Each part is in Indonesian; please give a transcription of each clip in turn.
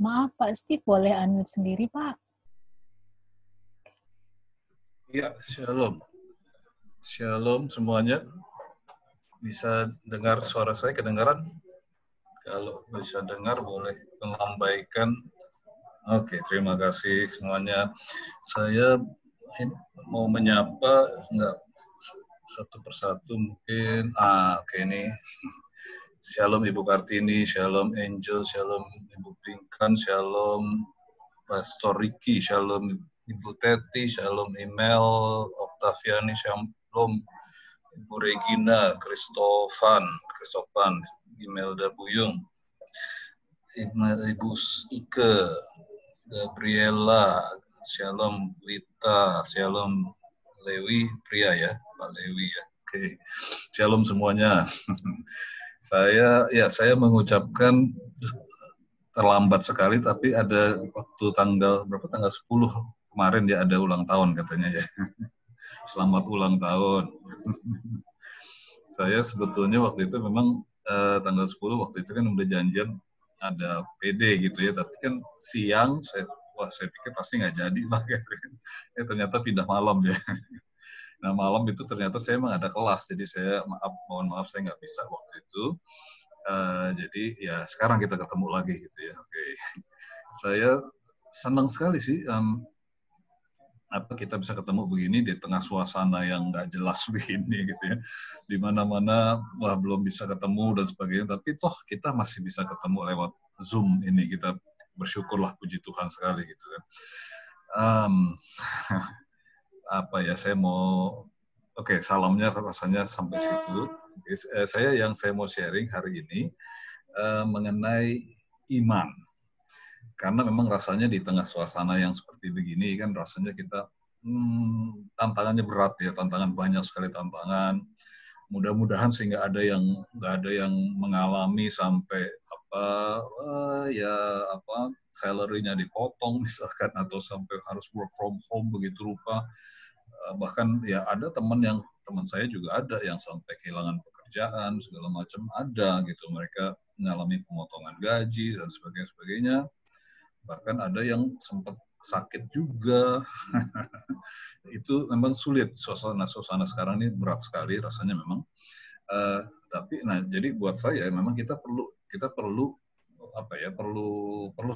Maaf Pak Steve, boleh unmute sendiri Pak? Ya, shalom. Shalom semuanya. Bisa dengar suara saya kedengaran? Kalau bisa dengar boleh melambaikan. Oke, terima kasih semuanya. Saya mau menyapa nggak satu persatu mungkin. Oke ini. Shalom Ibu Kartini, Shalom Angel, Shalom Ibu Pinkan, Shalom Pastor Ricky, Shalom Ibu Teti, Shalom Email, Oktaviani, Shalom Ibu Regina, Kristofan, Imelda Buyung, Ibu Ike, Gabriela, Shalom Lita, Shalom Lewi, pria ya, Pak Lewi ya. Oke, Shalom semuanya. Saya mengucapkan terlambat sekali, tapi ada waktu tanggal 10 kemarin dia ada ulang tahun katanya ya. Selamat ulang tahun. Saya sebetulnya waktu itu memang tanggal 10 waktu itu kan udah janjian ada PD gitu ya, tapi kan siang saya pikir pasti nggak jadi lah. Ternyata pindah malam ya. Nah malam itu ternyata saya emang ada kelas, jadi saya mohon maaf saya nggak bisa waktu itu. Jadi ya sekarang kita ketemu lagi gitu ya. Oke. Saya senang sekali sih kita bisa ketemu begini di tengah suasana yang nggak jelas begini gitu ya. Di mana-mana belum bisa ketemu dan sebagainya, tapi toh kita masih bisa ketemu lewat Zoom ini. Kita bersyukurlah, puji Tuhan sekali gitu kan. Saya mau salamnya rasanya sampai situ. Saya mau sharing hari ini mengenai iman. Karena memang rasanya di tengah suasana yang seperti begini kan rasanya kita tantangannya berat ya, tantangan banyak sekali tantangan. Mudah-mudahan sih nggak ada yang mengalami sampai salary-nya dipotong misalkan, atau sampai harus work from home begitu rupa. Bahkan ya ada teman saya juga ada yang sampai kehilangan pekerjaan segala macam, ada gitu, mereka mengalami pemotongan gaji dan sebagainya. Bahkan ada yang sempat sakit juga. Itu memang sulit, suasana sekarang ini berat sekali rasanya memang. Jadi buat saya memang kita perlu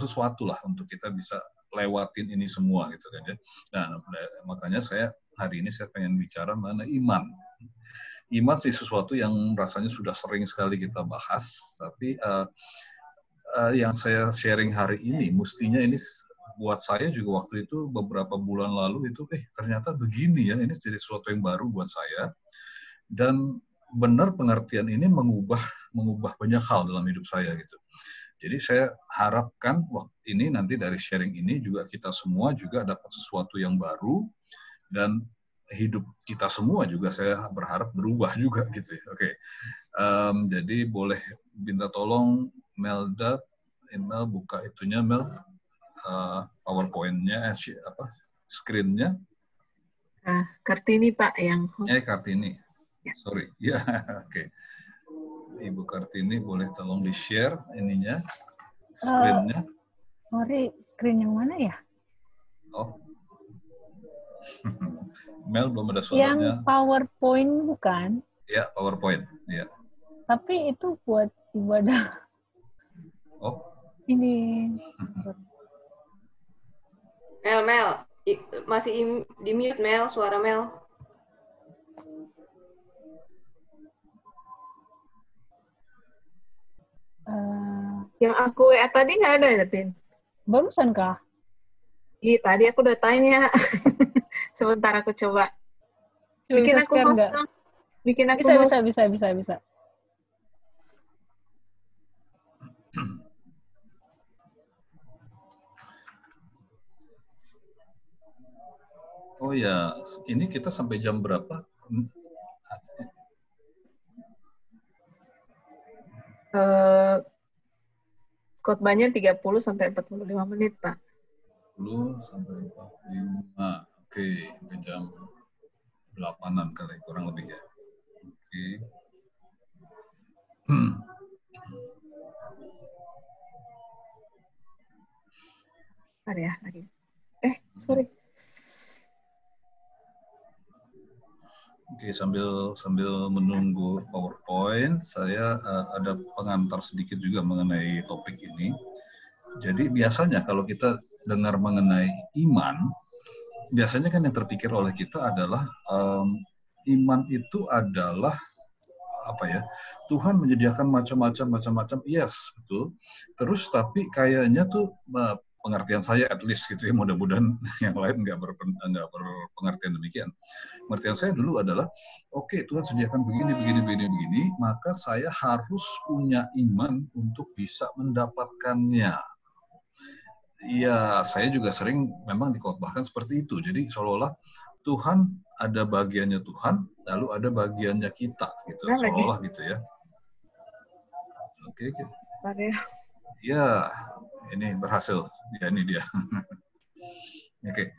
sesuatu lah untuk kita bisa lewatin ini semua gitu kan ya. Nah, makanya hari ini saya pengen bicara mengenai iman. Iman sih sesuatu yang rasanya sudah sering sekali kita bahas, tapi yang saya sharing hari ini mestinya ini buat saya juga waktu itu beberapa bulan lalu itu ternyata begini ya, ini jadi sesuatu yang baru buat saya, dan benar pengertian ini mengubah banyak hal dalam hidup saya gitu. Jadi saya harapkan waktu ini nanti dari sharing ini juga kita semua juga dapat sesuatu yang baru, dan hidup kita semua juga saya berharap berubah juga gitu ya. Oke. Jadi boleh minta tolong Melda, Email buka itunya Mel, PowerPoint-nya, screen-nya. Kartini Pak yang host. Kartini. Ya. Sorry. Ya, oke. Ibu Kartini boleh tolong di-share ininya, screen-nya. Sorry, screen yang mana ya? Oh. Mel belum ada suaranya. Yang PowerPoint bukan? Ya, PowerPoint. Ya. Tapi itu buat ibadah. Oh. Ini. Mel, masih di mute Mel, suara Mel. Yang aku WA tadi nggak ada ya, Tin? Barusan kah? Iya, tadi aku udah tanya. Sebentar aku coba. Bikin aku host dong. Bikin aku host. Bisa. Oh ya, ini kita sampai jam berapa? Khotbahnya 30 sampai 45 menit, Pak. 30 sampai 45. Oke, jam 8-an kali kurang lebih ya. Oke. Ada ya lagi. Sorry. Oke, sambil menunggu PowerPoint, saya ada pengantar sedikit juga mengenai topik ini. Jadi biasanya kalau kita dengar mengenai iman, biasanya kan yang terpikir oleh kita adalah iman itu adalah apa ya? Tuhan menyediakan macam-macam, yes, betul. Terus tapi kayaknya tuh pengertian saya at least gitu ya, mudah-mudahan yang lain nggak berpengertian demikian. Pengertian saya dulu adalah, oke, Tuhan sediakan begini, maka saya harus punya iman untuk bisa mendapatkannya. Iya, saya juga sering memang dikhotbahkan seperti itu. Jadi seolah-olah Tuhan ada bagiannya Tuhan, lalu ada bagiannya kita, gitu. Seolah-olah gitu ya. Oke. Ya, ini berhasil. Ya, ini dia. Oke.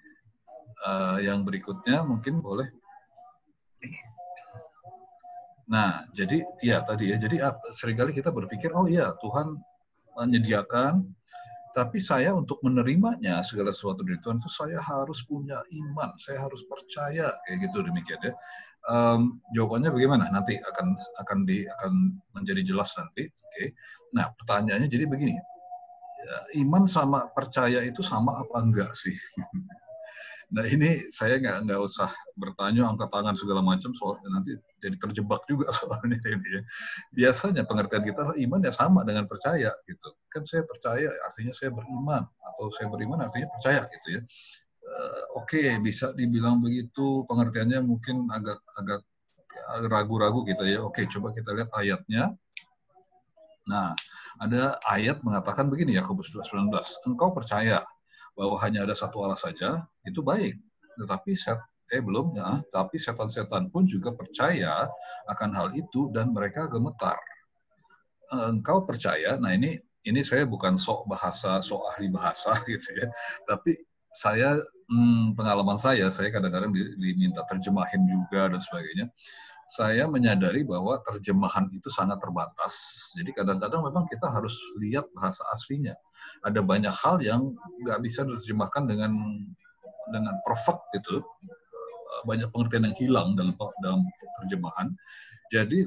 Yang berikutnya mungkin boleh. Nah, jadi ya tadi ya. Jadi seringkali kita berpikir, oh iya, Tuhan menyediakan, tapi saya untuk menerimanya segala sesuatu dari Tuhan itu saya harus punya iman, saya harus percaya, kayak gitu demikian ya. Jawabannya bagaimana? Nanti akan menjadi jelas nanti. Oke. Nah, pertanyaannya jadi begini. Iman sama percaya itu sama apa enggak sih? Nah, ini saya nggak usah bertanya angkat tangan segala macam, soalnya nanti jadi terjebak juga soalnya ini ya. Biasanya pengertian kita adalah iman ya sama dengan percaya gitu. Kan saya percaya artinya saya beriman, atau saya beriman artinya percaya gitu ya. Oke, bisa dibilang begitu, pengertiannya mungkin agak ragu-ragu gitu ya. Oke, coba kita lihat ayatnya. Nah, ada ayat mengatakan begini, Yakobus 2:19, engkau percaya bahwa hanya ada satu Allah saja, itu baik. Tetapi tapi setan-setan pun juga percaya akan hal itu dan mereka gemetar. Engkau percaya, nah ini saya bukan sok ahli bahasa gitu ya, tapi saya pengalaman saya kadang-kadang diminta terjemahin juga dan sebagainya. Saya menyadari bahwa terjemahan itu sangat terbatas. Jadi kadang-kadang memang kita harus lihat bahasa aslinya. Ada banyak hal yang nggak bisa diterjemahkan dengan perfect gitu. Banyak pengertian yang hilang dalam terjemahan. Jadi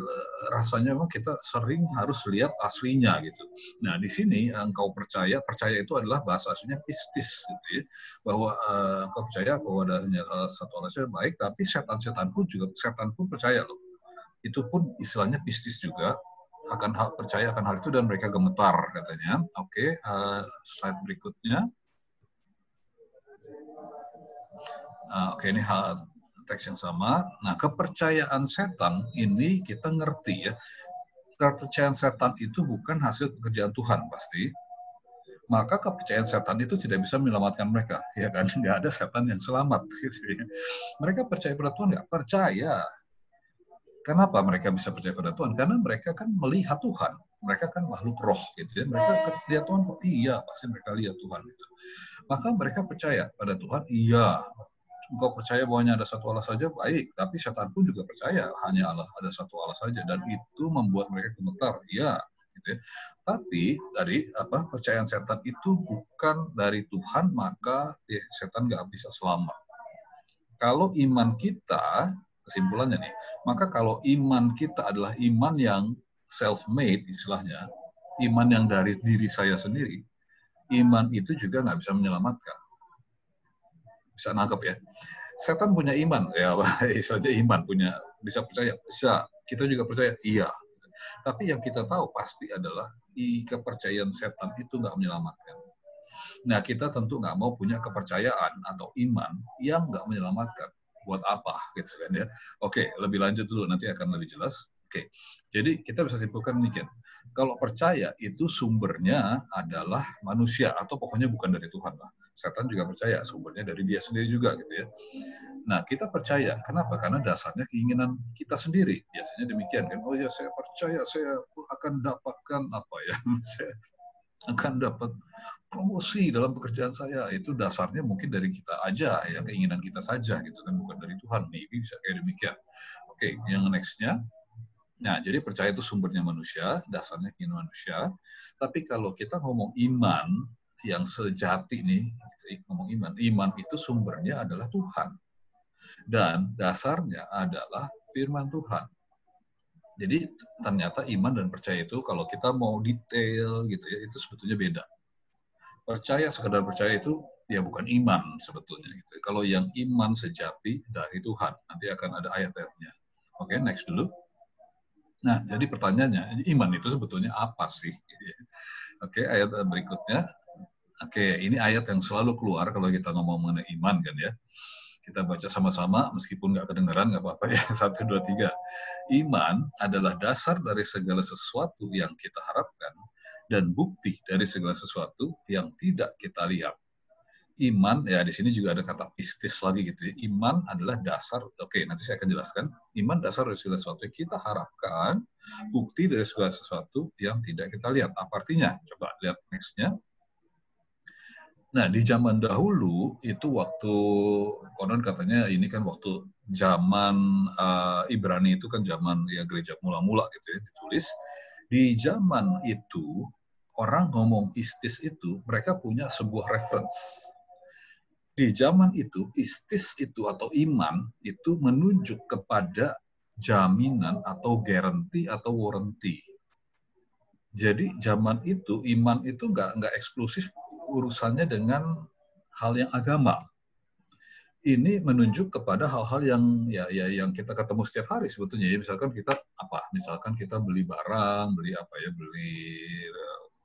rasanya memang kita sering harus lihat aslinya gitu. Nah di sini engkau percaya itu adalah bahasa aslinya pistis gitu ya. Bahwa engkau percaya bahwa ada hanya satu Allah saja baik, tapi setan pun percaya loh. Itu pun istilahnya pistis juga, percaya akan hal itu dan mereka gemetar katanya. Oke, slide berikutnya. Oke, ini teks yang sama. Nah, kepercayaan setan ini kita ngerti ya. Kepercayaan setan itu bukan hasil pekerjaan Tuhan pasti. Maka kepercayaan setan itu tidak bisa menyelamatkan mereka, ya kan? Nggak ada setan yang selamat. Gitu ya. Mereka percaya pada Tuhan nggak? Percaya. Kenapa mereka bisa percaya pada Tuhan? Karena mereka kan melihat Tuhan. Mereka kan makhluk roh, gitu ya. Mereka lihat Tuhan, iya pasti mereka lihat Tuhan. Gitu. Maka mereka percaya pada Tuhan, iya. Engkau percaya bahwa hanya ada satu Allah saja, baik. Tapi setan pun juga percaya hanya ada satu Allah saja, dan itu membuat mereka gemetar. Iya, gitu ya. Tapi tadi percayaan setan itu bukan dari Tuhan, maka setan nggak bisa selamat. Kalau iman kita, kesimpulannya nih, maka kalau iman kita adalah iman yang self-made istilahnya, iman yang dari diri saya sendiri, iman itu juga nggak bisa menyelamatkan. Bisa nangkep ya. Setan punya iman, ya saja iman bisa percaya, bisa. Kita juga percaya, iya. Tapi yang kita tahu pasti adalah kepercayaan setan itu nggak menyelamatkan. Nah, kita tentu nggak mau punya kepercayaan atau iman yang nggak menyelamatkan. Buat apa, gitu kan ya? Oke, lebih lanjut dulu, nanti akan lebih jelas. Oke, jadi kita bisa simpulkan demikian. Kalau percaya itu sumbernya adalah manusia, atau pokoknya bukan dari Tuhan lah. Setan juga percaya, sumbernya dari dia sendiri juga gitu ya. Nah, kita percaya. Kenapa? Karena dasarnya keinginan kita sendiri. Biasanya demikian kan. Oh ya, saya percaya saya akan dapatkan apa ya? Saya akan dapat promosi dalam pekerjaan saya. Itu dasarnya mungkin dari kita aja ya, keinginan kita saja gitu kan, bukan dari Tuhan. Maybe bisa kayak demikian. Oke, yang next-nya. Nah, jadi percaya itu sumbernya manusia, dasarnya keinginan manusia. Tapi kalau kita ngomong iman yang sejati nih, ngomong iman itu sumbernya adalah Tuhan. Dan dasarnya adalah firman Tuhan. Jadi ternyata iman dan percaya itu kalau kita mau detail gitu ya, itu sebetulnya beda. Percaya, sekedar percaya itu ya bukan iman sebetulnya. Gitu. Kalau yang iman sejati dari Tuhan, nanti akan ada ayat-ayatnya. Oke, next dulu. Nah, jadi pertanyaannya, iman itu sebetulnya apa sih? Oke, ayat berikutnya. Oke, ini ayat yang selalu keluar kalau kita ngomong mengenai iman kan ya. Kita baca sama-sama, meskipun nggak kedengeran, nggak apa-apa ya. 1, 2, 3. Iman adalah dasar dari segala sesuatu yang kita harapkan dan bukti dari segala sesuatu yang tidak kita lihat. Iman, ya di sini juga ada kata pistis lagi gitu ya. Iman adalah dasar, oke nanti saya akan jelaskan. Iman dasar dari segala sesuatu yang kita harapkan, bukti dari segala sesuatu yang tidak kita lihat. Apa artinya? Coba lihat next-nya. Nah, di zaman dahulu itu waktu konon katanya ini kan waktu zaman Ibrani itu kan zaman ya gereja mula-mula gitu ya ditulis. Di zaman itu orang ngomong pistis itu mereka punya sebuah reference. Di zaman itu pistis itu atau iman itu menunjuk kepada jaminan atau guarantee atau warranty. Jadi zaman itu iman itu nggak eksklusif urusannya dengan hal yang agama. Ini menunjuk kepada hal-hal yang yang kita ketemu setiap hari sebetulnya. Ya, misalkan kita Misalkan kita beli barang, beli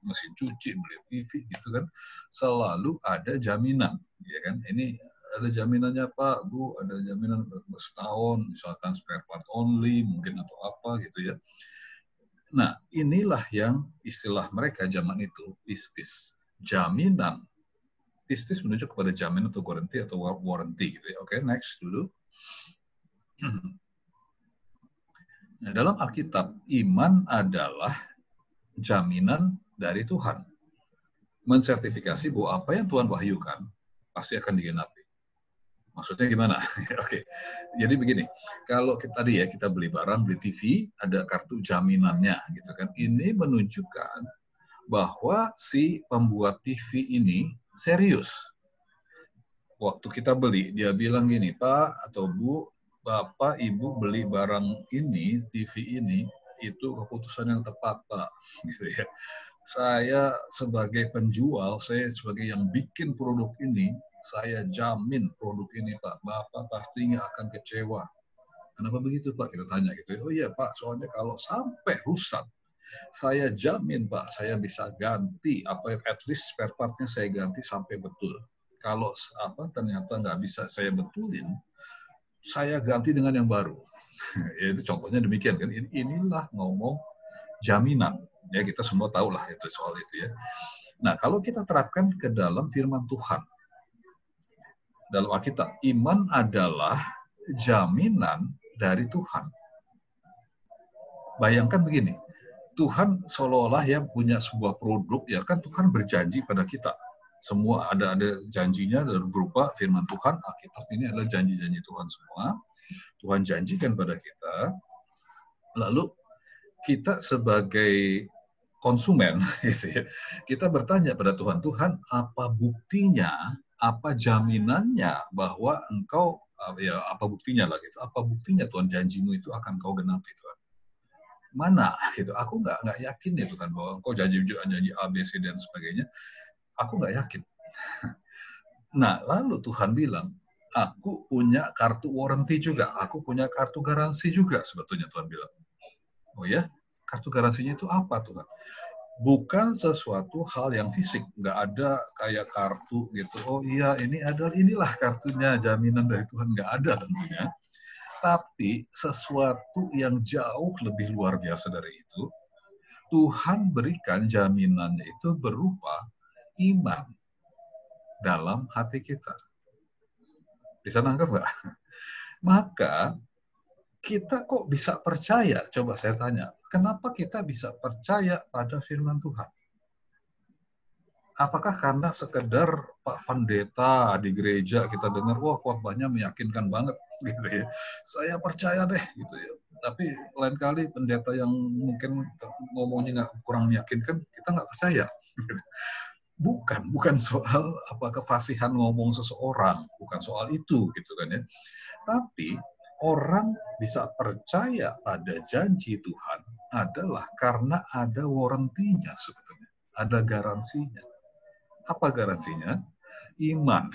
mesin cuci, beli TV gitu kan, selalu ada jaminan, ya kan? Ini ada jaminannya Pak, Bu, ada jaminan setahun, misalkan spare part only mungkin atau apa gitu ya. Nah, inilah yang istilah mereka zaman itu, pistis. Jaminan. Pistis menunjuk kepada jaminan atau guarantee atau warranty. Gitu ya. Oke, next dulu. Nah, dalam Alkitab, iman adalah jaminan dari Tuhan. Mensertifikasi bahwa apa yang Tuhan wahyukan pasti akan digenapi. Maksudnya gimana? Oke. Jadi begini, kalau kita beli barang, beli TV, ada kartu jaminannya gitu kan. Ini menunjukkan bahwa si pembuat TV ini serius. Waktu kita beli, dia bilang gini, Pak atau Bu, Bapak, Ibu beli barang ini, TV ini, itu keputusan yang tepat, Pak. Gitu ya. Saya sebagai penjual, saya sebagai yang bikin produk ini, saya jamin produk ini, Pak. Bapak pasti nggak akan kecewa. Kenapa begitu, Pak? Kita tanya gitu. Oh iya, Pak, soalnya kalau sampai rusak, saya jamin, Pak, saya bisa ganti, at least spare part-nya saya ganti sampai betul. Kalau ternyata nggak bisa saya betulin, saya ganti dengan yang baru. Ya, itu contohnya demikian kan. Inilah ngomong jaminan. Ya, kita semua tahu lah itu soal itu ya. Nah, kalau kita terapkan ke dalam firman Tuhan, dalam Alkitab, iman adalah jaminan dari Tuhan. Bayangkan begini, Tuhan seolah-olah yang punya sebuah produk, ya kan Tuhan berjanji pada kita. Semua ada janjinya dalam berupa firman Tuhan. Alkitab ini adalah janji-janji Tuhan semua. Tuhan janjikan pada kita. Lalu kita sebagai konsumen, gitu ya, kita bertanya pada Tuhan, Tuhan, apa buktinya, apa jaminannya bahwa Engkau, apa buktinya lah gitu, apa buktinya Tuhan janjimu itu akan Kau genapi Tuhan? Mana gitu, aku nggak yakin itu kan bahwa Engkau janji A, B, C dan sebagainya, aku nggak yakin. Nah, lalu Tuhan bilang, aku punya kartu warranty juga, aku punya kartu garansi juga sebetulnya Tuhan bilang. Oh ya, kartu garansinya itu apa Tuhan? Bukan sesuatu hal yang fisik, nggak ada kayak kartu gitu. Oh iya, inilah kartunya, jaminan dari Tuhan, nggak ada tentunya. Tapi sesuatu yang jauh lebih luar biasa dari itu, Tuhan berikan jaminannya itu berupa iman dalam hati kita. Bisa nangkep nggak? Maka kita kok bisa percaya? Coba saya tanya, kenapa kita bisa percaya pada firman Tuhan? Apakah karena sekedar Pak Pendeta di gereja kita dengar, wah khotbahnya meyakinkan banget, gitu ya. Saya percaya deh, gitu ya. Tapi lain kali pendeta yang mungkin ngomongnya kurang meyakinkan, kita nggak percaya. Bukan soal apa kefasihan ngomong seseorang, bukan soal itu, gitu kan ya. Tapi orang bisa percaya pada janji Tuhan adalah karena ada warranty-nya sebetulnya, ada garansinya. Apa garansinya? Iman.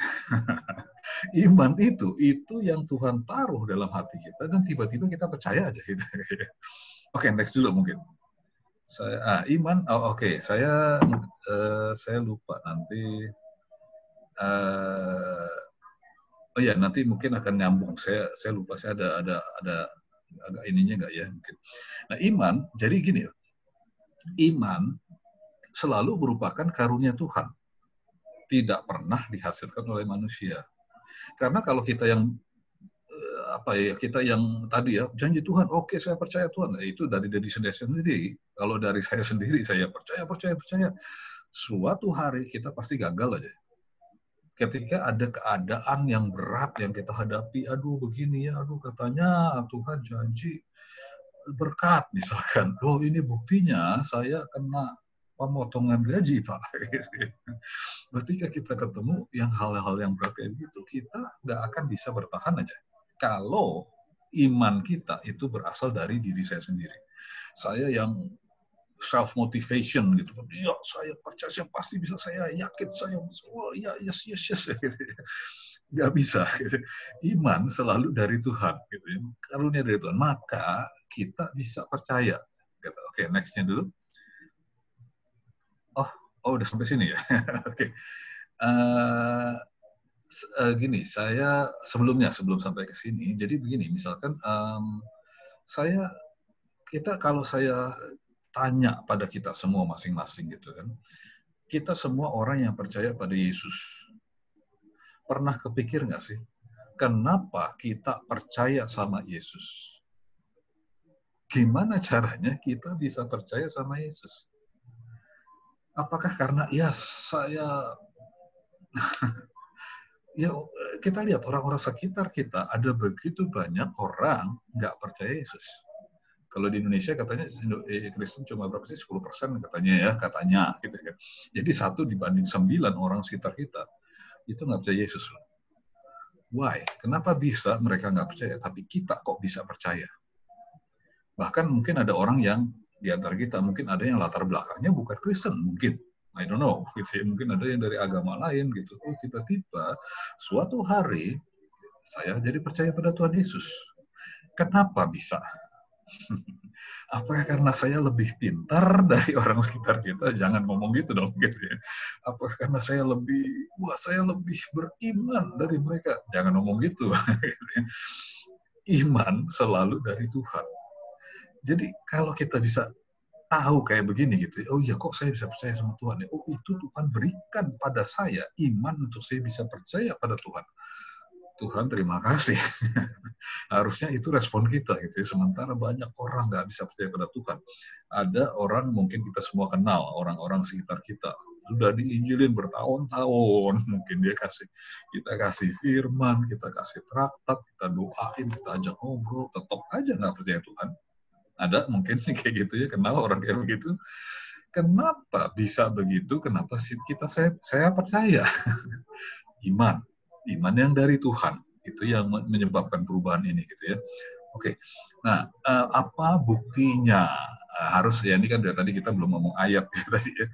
Iman itu yang Tuhan taruh dalam hati kita dan tiba-tiba kita percaya aja gitu. Oke, next dulu mungkin. Iman. Oke. Saya lupa nanti. Oh ya, nanti mungkin akan nyambung. Saya lupa, saya ada agak ininya nggak ya mungkin. Nah, iman. Jadi gini, iman selalu merupakan karunia Tuhan. Tidak pernah dihasilkan oleh manusia. Karena kalau kita yang kita yang tadi ya janji Tuhan, oke, saya percaya Tuhan, itu dari saya sendiri. Kalau dari saya sendiri, saya percaya. Suatu hari kita pasti gagal aja. Ketika ada keadaan yang berat yang kita hadapi, aduh begini ya, aduh katanya Tuhan janji berkat misalkan, loh ini buktinya saya kena pemotongan gaji Pak. Ketika kita ketemu yang hal-hal yang berat kayak gitu, kita nggak akan bisa bertahan aja. Kalau iman kita itu berasal dari diri saya sendiri. Saya yang self-motivation gitu. Ya, saya percaya, saya pasti bisa, saya yakin, saya, oh ya, yes. Nggak bisa. Gitu. Iman selalu dari Tuhan. Gitu. Karunia dari Tuhan. Maka kita bisa percaya. Gitu. Oke, next-nya dulu. Oh, udah sampai sini ya. Oke. Gini, saya sebelum sampai ke sini, jadi begini, misalkan kalau saya tanya pada kita semua masing-masing gitu kan, kita semua orang yang percaya pada Yesus, pernah kepikir nggak sih, kenapa kita percaya sama Yesus? Gimana caranya kita bisa percaya sama Yesus? Apakah karena saya ya kita lihat orang-orang sekitar kita, ada begitu banyak orang nggak percaya Yesus. Kalau di Indonesia katanya Kristen cuma berapa sih, 10% katanya gitu kan. Jadi 1 dibanding 9 orang sekitar kita itu nggak percaya Yesus loh. Why? Kenapa bisa mereka nggak percaya, tapi kita kok bisa percaya? Bahkan mungkin ada orang yang di antara kita, mungkin ada yang latar belakangnya bukan Kristen, mungkin. I don't know, gitu ya. Mungkin ada yang dari agama lain gitu. Oh, tiba-tiba suatu hari saya jadi percaya pada Tuhan Yesus. Kenapa bisa? Apakah karena saya lebih pintar dari orang sekitar kita? Jangan ngomong gitu dong, gitu ya. Apakah karena saya lebih beriman dari mereka? Jangan ngomong gitu. Iman selalu dari Tuhan. Jadi kalau kita bisa tahu kayak begini gitu, oh iya kok saya bisa percaya sama Tuhan ya, oh itu Tuhan berikan pada saya iman untuk saya bisa percaya pada Tuhan. Tuhan terima kasih. Harusnya itu respon kita gitu ya. Sementara banyak orang nggak bisa percaya pada Tuhan. Ada orang mungkin kita semua kenal, orang-orang sekitar kita sudah diinjilin bertahun-tahun, mungkin kita kasih firman, kita kasih traktat, kita doain, kita ajak ngobrol, tetap aja nggak percaya Tuhan. Ada mungkin kayak gitu ya, kenal orang kayak begitu. Kenapa bisa begitu? Kenapa sih saya percaya? Iman yang dari Tuhan itu yang menyebabkan perubahan ini gitu ya. Oke. Nah, apa buktinya? Harus ya, ini kan dari tadi kita belum ngomong ayat ya, tadi ya.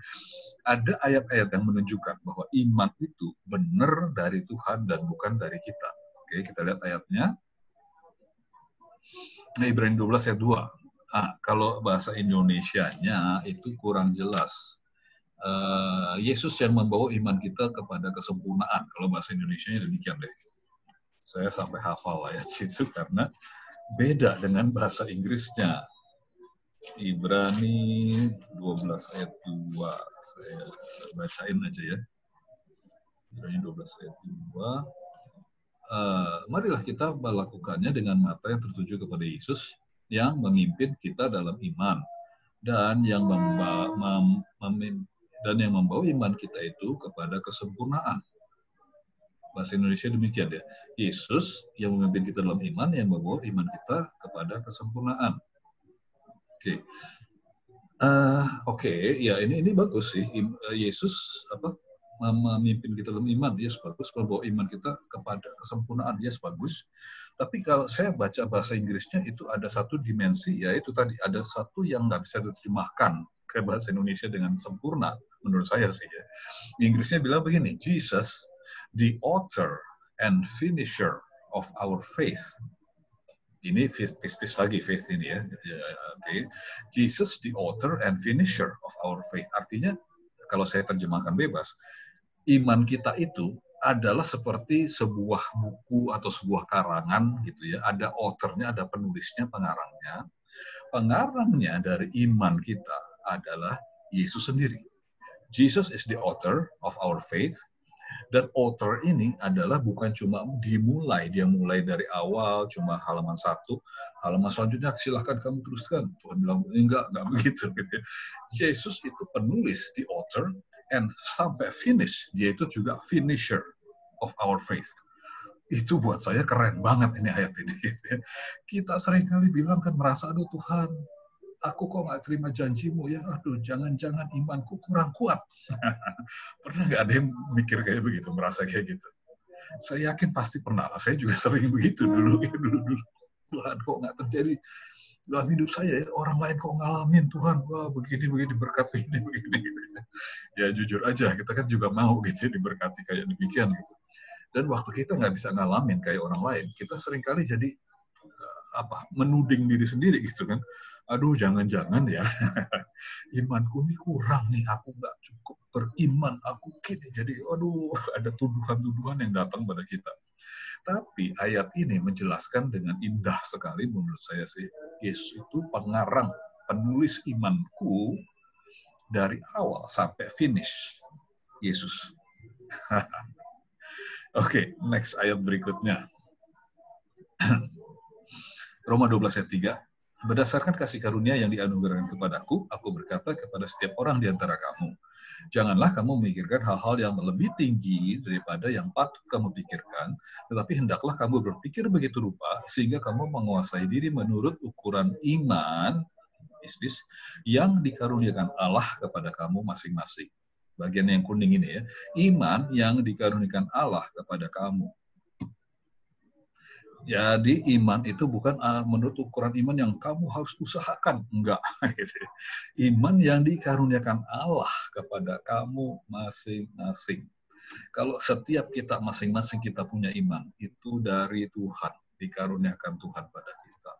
Ada ayat-ayat yang menunjukkan bahwa iman itu benar dari Tuhan dan bukan dari kita. Oke, kita lihat ayatnya. Nah, Ibrani 12 ayat 2. Kalau bahasa Indonesianya itu kurang jelas. Yesus yang membawa iman kita kepada kesempurnaan. Kalau bahasa Indonesianya demikian deh. Saya sampai hafal ayat itu karena beda dengan bahasa Inggrisnya. Ibrani 12 ayat 2. Saya bacain aja ya. Ibrani 12 ayat 2. Marilah kita melakukannya dengan mata yang tertuju kepada Yesus, yang memimpin kita dalam iman dan yang dan yang membawa iman kita itu kepada kesempurnaan. Bahasa Indonesia demikian ya. Yesus yang memimpin kita dalam iman, yang membawa iman kita kepada kesempurnaan. Oke, ya ini bagus sih. Yesus memimpin kita dalam iman, yes bagus. Membawa iman kita kepada kesempurnaan, yes bagus. Tapi kalau saya baca bahasa Inggrisnya itu ada satu dimensi, yaitu tadi ada satu yang nggak bisa diterjemahkan ke bahasa Indonesia dengan sempurna, menurut saya sih ya. Inggrisnya bilang begini, Jesus, the author and finisher of our faith. Ini pistis lagi faith ini ya. Okay. Jesus the author and finisher of our faith. Artinya kalau saya terjemahkan bebas, iman kita itu adalah seperti sebuah buku atau sebuah karangan gitu ya. Ada authornya, ada penulisnya, pengarangnya. Pengarangnya dari iman kita adalah Yesus sendiri. Jesus is the author of our faith. Dan author ini adalah bukan cuma dimulai, dia mulai dari awal, cuma halaman 1, halaman selanjutnya silahkan kamu teruskan. Tuhan bilang, enggak begitu. Yesus itu penulis, the author, and sampai finish, dia itu juga finisher of our faith. Itu buat saya keren banget ini ayat ini. Kita seringkali bilang kan merasa, aduh Tuhan, aku kok nggak terima janjimu ya, aduh jangan-jangan imanku kurang kuat. Pernah nggak ada yang mikir kayak begitu, merasa kayak gitu? Saya yakin pasti pernah, saya juga sering begitu dulu. Tuhan kok nggak terjadi dalam hidup saya ya, orang lain kok ngalamin Tuhan, wah begini berkat ini, begini. Ya jujur aja, kita kan juga mau gitu diberkati kayak demikian gitu. Dan waktu kita nggak bisa ngalamin kayak orang lain, kita seringkali jadi menuding diri sendiri gitu kan. Aduh jangan-jangan ya imanku ini kurang nih, aku nggak cukup beriman, aku gini. Jadi aduh ada tuduhan-tuduhan yang datang pada kita. Tapi ayat ini menjelaskan dengan indah sekali menurut saya sih. Yesus itu pengarang, penulis imanku dari awal sampai finish. Yesus. Oke, next ayat berikutnya. Roma 12 ayat 3. Berdasarkan kasih karunia yang dianugerahkan kepadaku, aku berkata kepada setiap orang di antara kamu, janganlah kamu memikirkan hal-hal yang lebih tinggi daripada yang patut kamu pikirkan, tetapi hendaklah kamu berpikir begitu rupa, sehingga kamu menguasai diri menurut ukuran iman, yang dikaruniakan Allah kepada kamu masing-masing. Bagian yang kuning ini ya, iman yang dikaruniakan Allah kepada kamu. Jadi iman itu bukan menurut ukuran iman yang kamu harus usahakan. Enggak. Iman yang dikaruniakan Allah kepada kamu masing-masing. Kalau setiap kita masing-masing kita punya iman, itu dari Tuhan. Dikaruniakan Tuhan pada kita.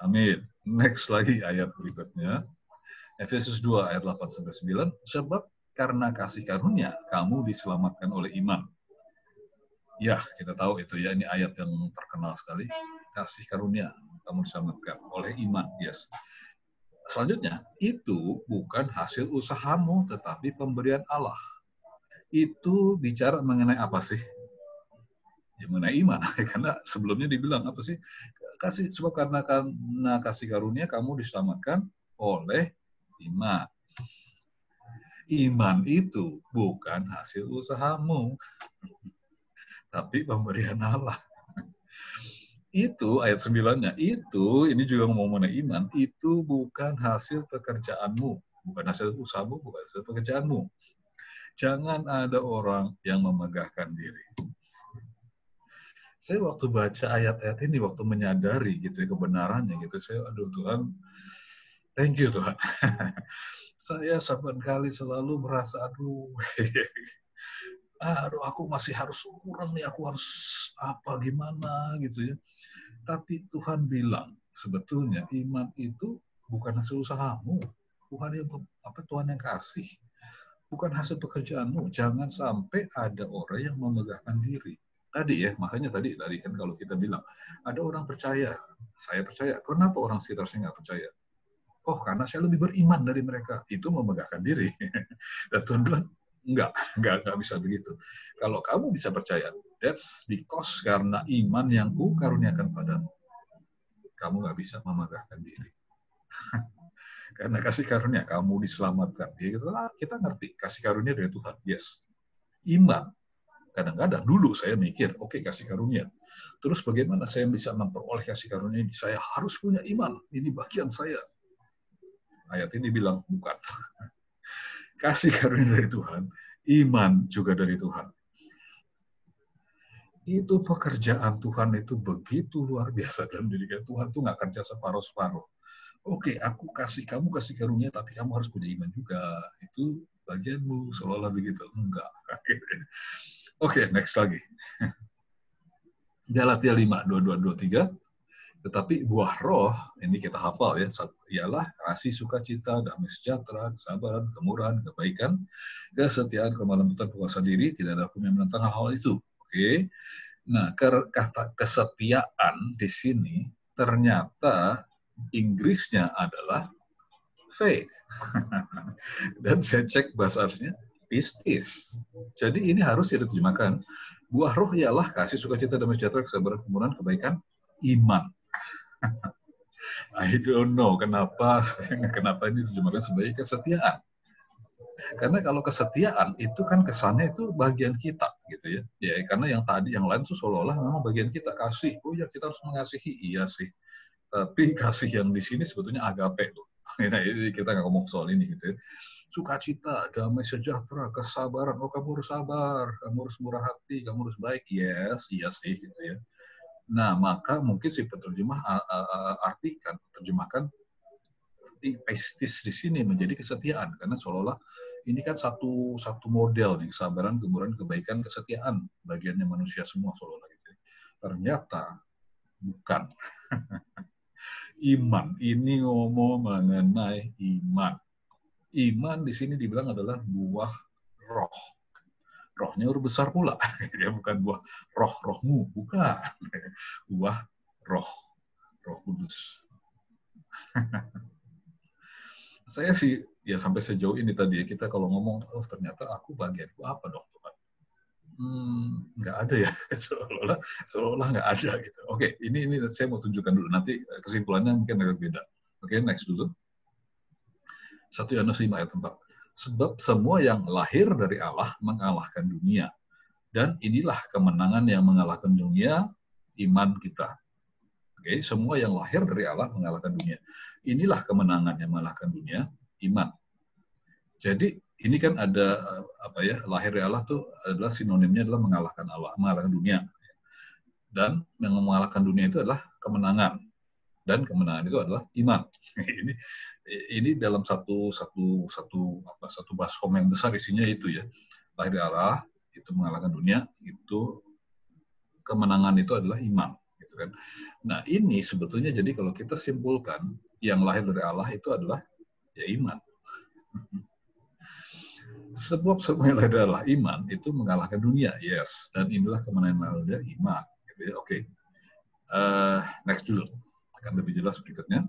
Amin. Next lagi ayat berikutnya. Efesus 2 ayat 8-9. Sebab karena kasih karunia, kamu diselamatkan oleh iman. Ya, kita tahu itu ya, ini ayat yang terkenal sekali. Kasih karunia, kamu diselamatkan oleh iman. Yes. Selanjutnya, itu bukan hasil usahamu, tetapi pemberian Allah. Itu bicara mengenai apa sih? Ya, mengenai iman. Karena sebelumnya dibilang apa sih? Sebab karena kasih karunia, kamu diselamatkan oleh iman. Iman itu bukan hasil usahamu, tapi pemberian Allah. Itu ayat 9-nya. Ini juga ngomong mengenai iman. Itu bukan hasil pekerjaanmu. Bukan hasil usahamu, bukan hasil pekerjaanmu. Jangan ada orang yang memegahkan diri. Saya waktu baca ayat-ayat ini, waktu menyadari gitu kebenarannya, gitu, saya, aduh Tuhan, thank you Tuhan. Saya saban kali selalu merasa, aduh, aku masih harus kurang nih, aku harus gimana gitu ya. Tapi Tuhan bilang, sebetulnya iman itu bukan hasil usahamu, Tuhan yang kasih, bukan hasil pekerjaanmu. Jangan sampai ada orang yang memegahkan diri. Tadi ya, makanya tadi kan kalau kita bilang, ada orang percaya, saya percaya, kenapa orang sekitar saya nggak percaya? Oh, karena saya lebih beriman dari mereka. Itu memegahkan diri. Dan Tuhan bilang, Enggak bisa begitu. Kalau kamu bisa percaya, that's because karena iman yang Kukaruniakan padamu, kamu nggak bisa memegahkan diri. Karena kasih karunia kamu diselamatkan. Ya, kita ngerti kasih karunia dari Tuhan. Yes. Iman. Kadang-kadang dulu saya mikir, oke, kasih karunia. Terus bagaimana saya bisa memperoleh kasih karunia ini? Saya harus punya iman. Ini bagian saya. Ayat ini bilang, bukan. Kasih karunia dari Tuhan, iman juga dari Tuhan. Itu pekerjaan Tuhan itu begitu luar biasa dalam diri kita. Tuhan tuh nggak kerja separuh-separuh. Oke, aku kasih kamu kasih karunia, tapi kamu harus punya iman juga. Itu bagianmu, seolah-olah begitu. Enggak. Oke, next lagi. Galatia 5, 22-23. Tetapi buah roh, ini kita hafal ya, ialah kasih, sukacita, damai sejahtera, kesabaran, kemurahan, kebaikan, kesetiaan, kelemah lembutan, puasa diri, tidak ada hukum yang menentang hal itu. Oke. Nah, kata kesetiaan di sini ternyata Inggrisnya adalah faith. Dan saya cek bahasa Arabnya pistis. Jadi ini harus diterjemahkan. Buah roh ialah kasih, sukacita, damai sejahtera, kesabaran, kemurahan, kebaikan, iman. I don't know kenapa ini diterjemahkan sebagai kesetiaan. Karena kalau kesetiaan itu kan kesannya itu bagian kita gitu ya. Ya karena yang lain itu seolah-olah memang bagian kita kasih. Oh ya kita harus mengasihi, iya sih. Tapi kasih yang di sini sebetulnya agape loh. Nah, kita nggak ngomong soal ini gitu ya. Sukacita, damai sejahtera, kesabaran. Oh kamu harus sabar, kamu harus murah hati, kamu harus baik. Yes, iya sih gitu ya. Nah, maka mungkin si penerjemah terjemahkan pistis di sini menjadi kesetiaan karena seolah-olah ini kan satu model nih, kesabaran, kemurahan, kebaikan, kesetiaan bagiannya manusia semua seolah-olah gitu. Ternyata bukan. Iman ini ngomong mengenai iman. Iman di sini dibilang adalah buah roh. Rohnya udah besar pula, ya bukan buah rohmu, bukan buah roh kudus. Saya sih ya sampai sejauh ini tadi ya kita kalau ngomong, oh ternyata aku bagianku apa dong Tuhan? Nggak ada ya, seolah-olah nggak ada gitu. Oke, ini saya mau tunjukkan dulu, nanti kesimpulannya mungkin agak beda. Oke, next dulu. 1 Yohanes 5 ayat 4. Sebab semua yang lahir dari Allah mengalahkan dunia. Dan inilah kemenangan yang mengalahkan dunia, iman kita. Oke, semua yang lahir dari Allah mengalahkan dunia. Inilah kemenangan yang mengalahkan dunia, iman. Jadi ini kan ada lahir dari Allah itu adalah sinonimnya adalah mengalahkan Allah, mengalahkan dunia. Dan yang mengalahkan dunia itu adalah kemenangan. Dan kemenangan itu adalah iman. Ini dalam satu baskom yang besar isinya itu ya. Lahir dari Allah itu mengalahkan dunia, itu kemenangan itu adalah iman, gitu kan. Nah, ini sebetulnya jadi kalau kita simpulkan yang lahir dari Allah itu adalah ya iman. Sebab semua yang lahir dari Allah iman itu mengalahkan dunia, yes. Dan inilah kemenangan dari iman, gitu ya. Oke. Next dulu. Akan lebih jelas berikutnya.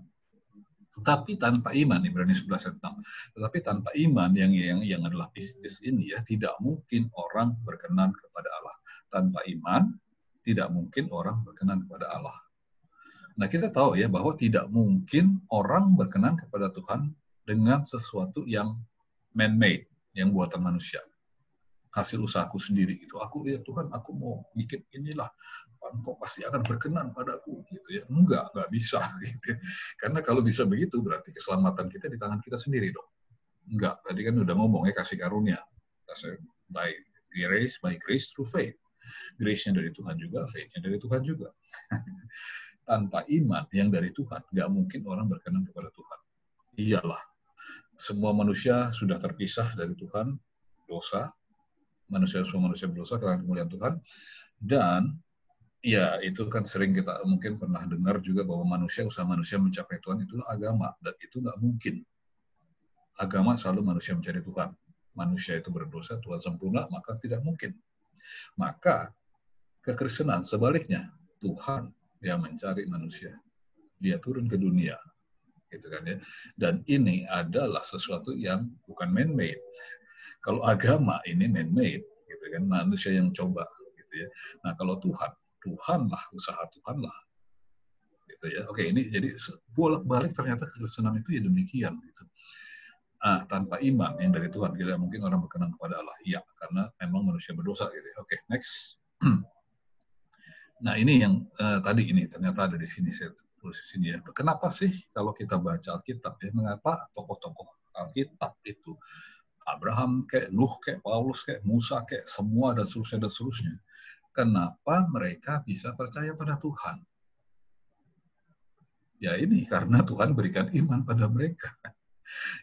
Tetapi tanpa iman, Ibrani 11 ayat 6. Tetapi tanpa iman yang adalah pistis ini ya, tidak mungkin orang berkenan kepada Allah. Tanpa iman, tidak mungkin orang berkenan kepada Allah. Nah, kita tahu ya bahwa tidak mungkin orang berkenan kepada Tuhan dengan sesuatu yang man-made, yang buatan manusia. Hasil usahaku sendiri gitu. Ya Tuhan, aku mau bikin inilah. Engkau pasti akan berkenan padaku gitu ya. Enggak bisa gitu ya. Karena kalau bisa begitu berarti keselamatan kita di tangan kita sendiri dong. Enggak, tadi kan udah ngomong ya kasih karunia. By grace through faith. Grace-nya dari Tuhan juga, faith-nya dari Tuhan juga. Tanpa iman yang dari Tuhan, enggak mungkin orang berkenan kepada Tuhan. Iyalah, semua manusia sudah terpisah dari Tuhan, dosa. Semua manusia berdosa karena kemuliaan Tuhan. Dan ya, itu kan sering kita mungkin pernah dengar juga bahwa usaha manusia mencapai Tuhan itulah agama. Dan itu nggak mungkin. Agama selalu manusia mencari Tuhan. Manusia itu berdosa, Tuhan sempurna, maka tidak mungkin. Maka kekristenan sebaliknya, Tuhan yang mencari manusia. Dia turun ke dunia. Gitu kan ya. Dan ini adalah sesuatu yang bukan man-made. Kalau agama ini man-made, gitu kan, manusia yang coba. Gitu ya. Nah kalau Tuhanlah, usaha Tuhanlah. gitu ya. Oke, ini jadi bolak-balik ternyata kekristenan itu ya demikian gitu. Tanpa iman yang dari Tuhan, tidak mungkin orang berkenan kepada Allah. Ya, karena memang manusia berdosa gitu. Oke, next. Nah, ini yang tadi ini ternyata ada di sini, saya tulis di sini ya. Kenapa sih kalau kita baca Alkitab ya, mengapa tokoh-tokoh Alkitab itu Abraham kayak Nuh kayak Paulus kayak Musa kayak semua dan seterusnya. Kenapa mereka bisa percaya pada Tuhan? Ya ini karena Tuhan berikan iman pada mereka.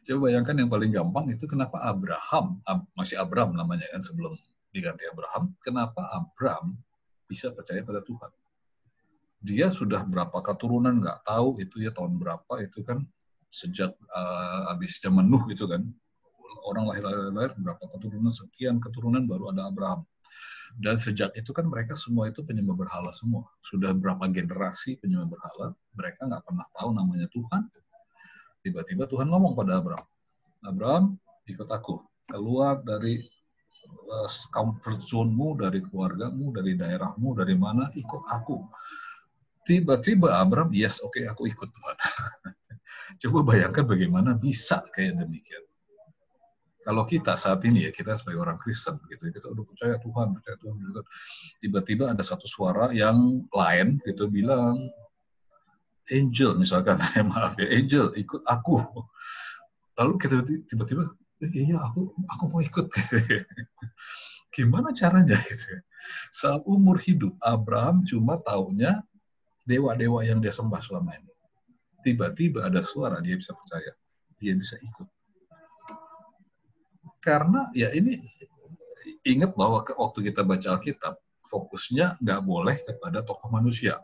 Coba bayangkan yang paling gampang itu kenapa Abraham, masih Abram namanya kan sebelum diganti Abraham, kenapa Abram bisa percaya pada Tuhan? Dia sudah berapa keturunan nggak tahu itu ya tahun berapa itu kan sejak habis zaman Nuh itu kan orang lahir berapa keturunan sekian keturunan baru ada Abraham. Dan sejak itu kan mereka semua itu penyembah berhala semua. Sudah berapa generasi penyembah berhala, mereka nggak pernah tahu namanya Tuhan. Tiba-tiba Tuhan ngomong pada Abraham, Abraham, ikut aku. Keluar dari comfort zone-mu, dari keluargamu, dari daerahmu, dari mana, ikut aku. Tiba-tiba Abraham, yes, oke, aku ikut Tuhan. Coba bayangkan bagaimana bisa kayak demikian. Kalau kita saat ini ya, kita sebagai orang Kristen, gitu, kita udah percaya Tuhan. Tiba-tiba ada satu suara yang lain, gitu, bilang, Angel misalkan, maaf ya, Angel, ikut aku. Lalu kita tiba-tiba, iya aku mau ikut. Gimana caranya? Gitu. Saat umur hidup, Abraham cuma taunya dewa-dewa yang dia sembah selama ini. Tiba-tiba ada suara, dia bisa percaya. Dia bisa ikut. Karena ya ini ingat bahwa waktu kita baca Alkitab, fokusnya nggak boleh kepada tokoh manusia.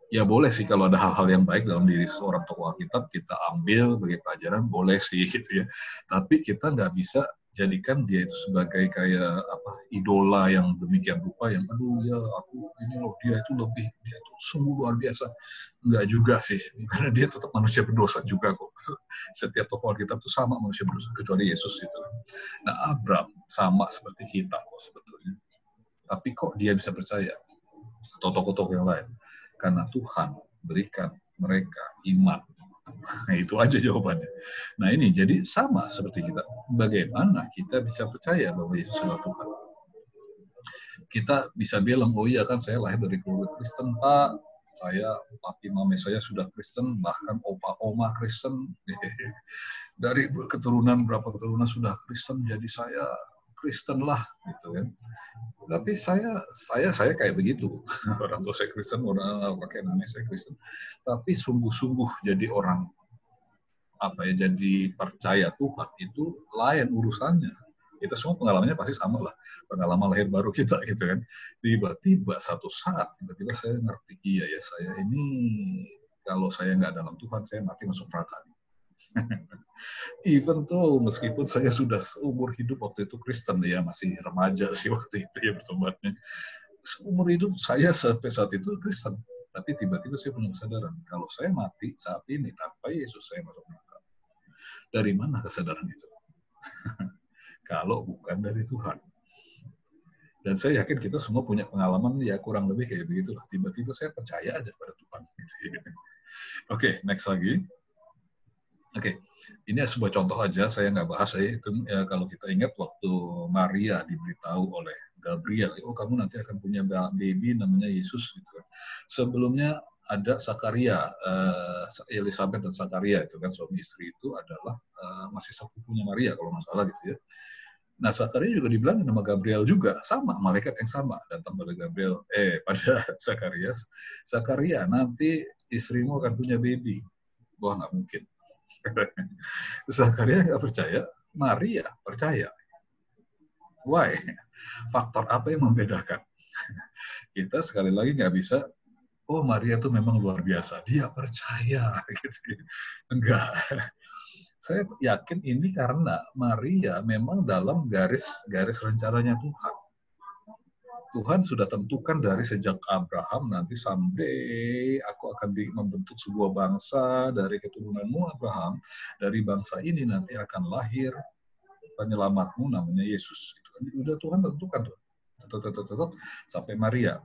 Ya boleh sih kalau ada hal-hal yang baik dalam diri seorang tokoh Alkitab, kita ambil sebagai pelajaran, boleh sih gitu ya. Tapi kita nggak bisa jadikan dia itu sebagai kayak idola yang demikian rupa yang aduh ya aku ini loh dia itu sungguh luar biasa. Enggak juga sih, karena dia tetap manusia berdosa juga kok. Setiap tokoh Alkitab itu sama manusia berdosa kecuali Yesus itu. Nah, Abraham sama seperti kita kok sebetulnya. Tapi kok dia bisa percaya atau tokoh-tokoh yang lain? Karena Tuhan berikan mereka iman. Nah, itu aja jawabannya. Nah, ini jadi sama seperti kita. Bagaimana kita bisa percaya bahwa Yesus adalah Tuhan? Kita bisa bilang, oh iya kan saya lahir dari keluarga Kristen, Pak. Saya, papi mami saya sudah Kristen, bahkan opa oma Kristen. Dari berapa keturunan sudah Kristen, jadi saya Kristen lah, gitu kan. Tapi saya kayak begitu. Orang tua saya Kristen, orang kakek nenek saya Kristen. Tapi sungguh-sungguh jadi orang jadi percaya Tuhan itu lain urusannya. Kita semua pengalamannya pasti sama lah. Pengalaman lahir baru kita gitu kan. Tiba-tiba satu saat tiba-tiba saya ngerti, iya ya saya ini kalau saya nggak dalam Tuhan saya mati masuk neraka. Even tuh meskipun saya sudah seumur hidup waktu itu Kristen ya, masih remaja sih waktu itu ya bertobatnya. Seumur hidup saya sampai saat itu Kristen, tapi tiba-tiba saya punya kesadaran kalau saya mati saat ini tanpa Yesus saya masuk neraka. Dari mana kesadaran itu? Kalau bukan dari Tuhan. Dan saya yakin kita semua punya pengalaman ya kurang lebih kayak begitulah. Tiba-tiba saya percaya aja pada Tuhan. Oke, next lagi. Oke, ini sebuah contoh aja, saya nggak bahas itu kalau kita ingat waktu Maria diberitahu oleh Gabriel, oh kamu nanti akan punya baby namanya Yesus gitu kan. Sebelumnya ada Zakaria, Elizabeth dan Zakaria itu kan suami istri itu adalah masih sepupunya Maria kalau nggak salah gitu ya. Nah, Zakaria juga dibilang nama Gabriel juga sama, malaikat yang sama datang pada Gabriel, pada Zakarias. Zakaria, nanti istrimu akan punya baby. Wah, nggak mungkin. Zakaria nggak percaya, Maria percaya. Why? Faktor apa yang membedakan? Kita sekali lagi nggak bisa, oh Maria itu memang luar biasa, dia percaya. Gitu. Enggak. Saya yakin ini karena Maria memang dalam garis rencananya Tuhan. Tuhan sudah tentukan dari sejak Abraham nanti someday aku akan membentuk sebuah bangsa dari keturunanmu Abraham. Dari bangsa ini nanti akan lahir penyelamatmu namanya Yesus. Itu kan udah Tuhan tentukan tuh. Sampai Maria,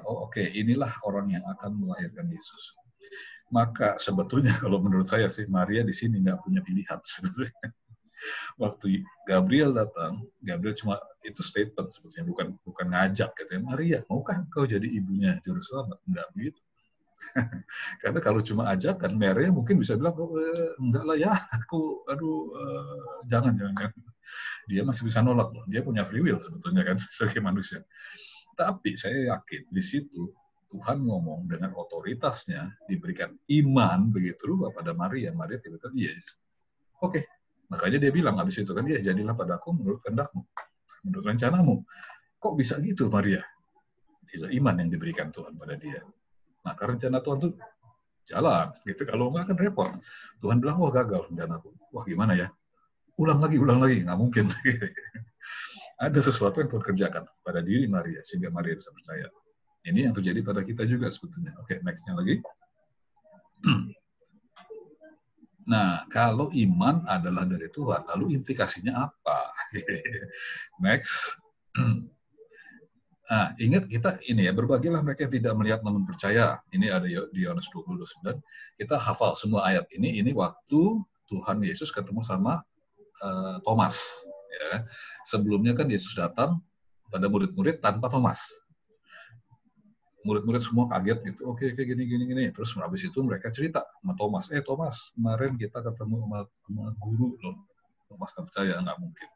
oh oke, inilah orang yang akan melahirkan Yesus. Maka sebetulnya kalau menurut saya sih Maria di sini nggak punya pilihan sebetulnya. Waktu Gabriel datang, Gabriel cuma itu statement sebetulnya, bukan ngajak katanya, Maria, maukah engkau jadi ibunya Juru Selamat? Enggak begitu. Karena kalau cuma ajakan, Maria mungkin bisa bilang, oh, enggak lah ya, jangan. Dia masih bisa nolak loh, dia punya free will sebetulnya kan, sebagai manusia. Tapi saya yakin di situ Tuhan ngomong dengan otoritasnya, diberikan iman begitu rupa pada Maria. Maria tiba-tiba yes. Oke. Makanya dia bilang habis itu kan, dia jadilah padaku menurut kehendakmu, menurut rencanamu. Kok bisa gitu Maria? Itu iman yang diberikan Tuhan pada dia. Maka rencana Tuhan tuh jalan. Gitu. Kalau enggak kan repot. Tuhan bilang, wah gagal rencanaku. Wah gimana ya? Ulang lagi. Nggak mungkin. Ada sesuatu yang Tuhan kerjakan pada diri Maria, sehingga Maria bisa percaya. Ini yang terjadi pada kita juga sebetulnya. Oke, next-nya lagi. Nah, kalau iman adalah dari Tuhan, lalu implikasinya apa? Next. Nah, ingat kita ini ya, berbagilah mereka yang tidak melihat namun percaya. Ini ada di Yohanes 20:29. Kita hafal semua ayat ini. Ini waktu Tuhan Yesus ketemu sama Thomas. Ya. Sebelumnya kan Yesus datang pada murid-murid tanpa Thomas. Murid-murid semua kaget gitu, oke gini. Terus habis itu mereka cerita sama Thomas, Thomas, kemarin kita ketemu sama guru loh. Thomas nggak percaya, nggak mungkin.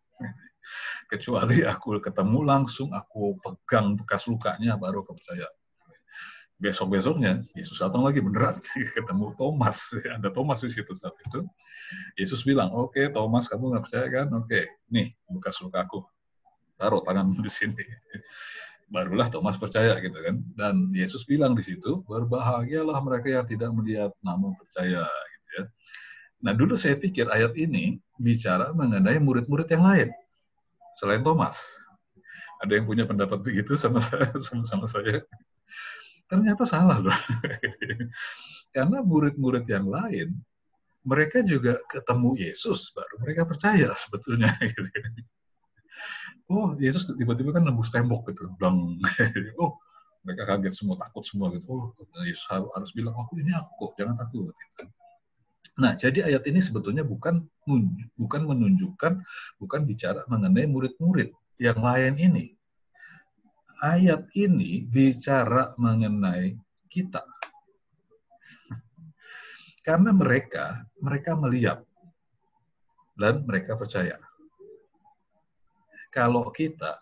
Kecuali aku ketemu langsung, aku pegang bekas lukanya, baru aku percaya. Besok-besoknya, Yesus datang lagi beneran, ketemu Thomas. Ada Thomas di situ saat itu. Yesus bilang, oke Thomas, kamu nggak percaya kan? Oke, nih bekas lukaku. Taruh tanganmu di sini. Barulah Thomas percaya gitu kan. Dan Yesus bilang di situ, berbahagialah mereka yang tidak melihat namun percaya gitu ya. Nah, dulu saya pikir ayat ini bicara mengenai murid-murid yang lain selain Thomas. Ada yang punya pendapat begitu sama saya? Ternyata salah loh. Karena murid-murid yang lain mereka juga ketemu Yesus baru mereka percaya sebetulnya gitu. Oh, Yesus tiba-tiba kan nembus tembok gitu, blang. Oh, mereka kaget semua, takut semua gitu. Oh, Yesus harus bilang, ini aku, jangan takut. Gitu. Nah, jadi ayat ini sebetulnya bukan menunjukkan, bukan bicara mengenai murid-murid yang lain ini. Ayat ini bicara mengenai kita. Karena mereka melihat dan mereka percaya. Kalau kita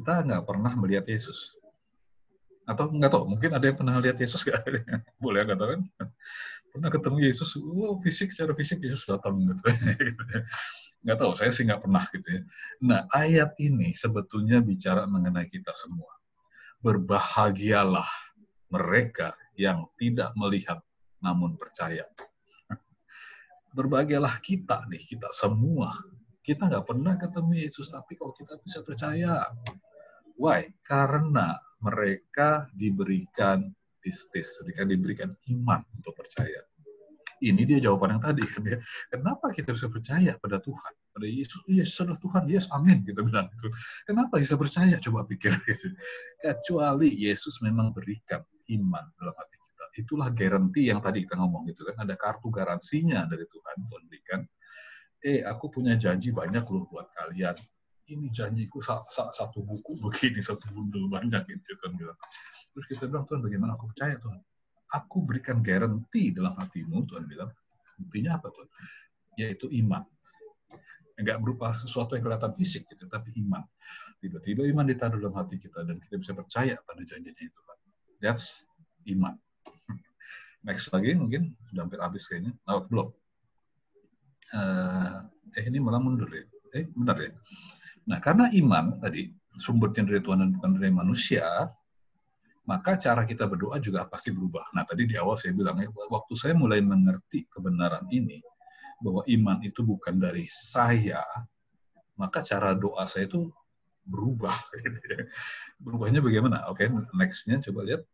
nggak pernah melihat Yesus. Atau nggak tahu, mungkin ada yang pernah lihat Yesus nggak? Boleh nggak tahu kan? Pernah ketemu Yesus, secara fisik Yesus datang gitu. Nggak tahu, saya sih nggak pernah gitu ya. Nah, ayat ini sebetulnya bicara mengenai kita semua. Berbahagialah mereka yang tidak melihat namun percaya. Berbahagialah kita nih, kita semua. Kita nggak pernah ketemu Yesus, tapi kok kita bisa percaya. Why? Karena mereka diberikan pistis, diberikan iman untuk percaya. Ini dia jawaban yang tadi. Kenapa kita bisa percaya pada Tuhan? Pada Yesus, Yesus adalah Tuhan, yes, amin. Kita bilang itu. Kenapa bisa percaya? Coba pikir. Gitu. Kecuali Yesus memang berikan iman dalam hati kita. Itulah garansi yang tadi kita ngomong gitu kan. Ada kartu garansinya dari Tuhan berikan. Aku punya janji banyak loh buat kalian. Ini janjiku satu buku begini, satu bundel banyak gitu kan bilang. Terus kita bilang, Tuhan bagaimana aku percaya Tuhan? Aku berikan garansi dalam hatimu, Tuhan bilang. Buktinya apa Tuhan? Yaitu iman. Enggak berupa sesuatu yang kelihatan fisik gitu, tapi iman. Tiba-tiba iman ditaruh dalam hati kita dan kita bisa percaya pada janjinya itu Tuhan. That's iman. Next lagi mungkin sudah hampir habis kayaknya. Belum. Ini malah mundur ya. Benar ya. Nah, karena iman tadi sumbernya dari Tuhan dan bukan dari manusia, maka cara kita berdoa juga pasti berubah. Nah, tadi di awal saya bilang, waktu saya mulai mengerti kebenaran ini, bahwa iman itu bukan dari saya, maka cara doa saya itu berubah. Berubahnya bagaimana? Oke, next-nya coba lihat.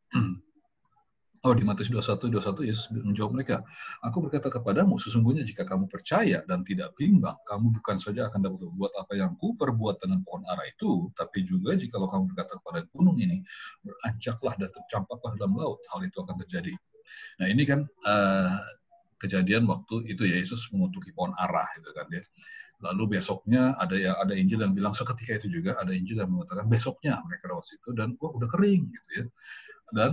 Di Matius 21, Yesus menjawab mereka, aku berkata kepadamu, sesungguhnya jika kamu percaya dan tidak bimbang, kamu bukan saja akan dapat berbuat apa yang ku perbuat dengan pohon ara itu, tapi juga jikalau kamu berkata kepada gunung ini, beranjaklah dan tercampaklah dalam laut, hal itu akan terjadi. Nah ini kan kejadian waktu itu Yesus mengutuki pohon ara gitu kan ya. Lalu besoknya ada Injil yang bilang seketika itu juga ada Injil yang mengatakan besoknya mereka lewat situ dan udah kering gitu ya. Dan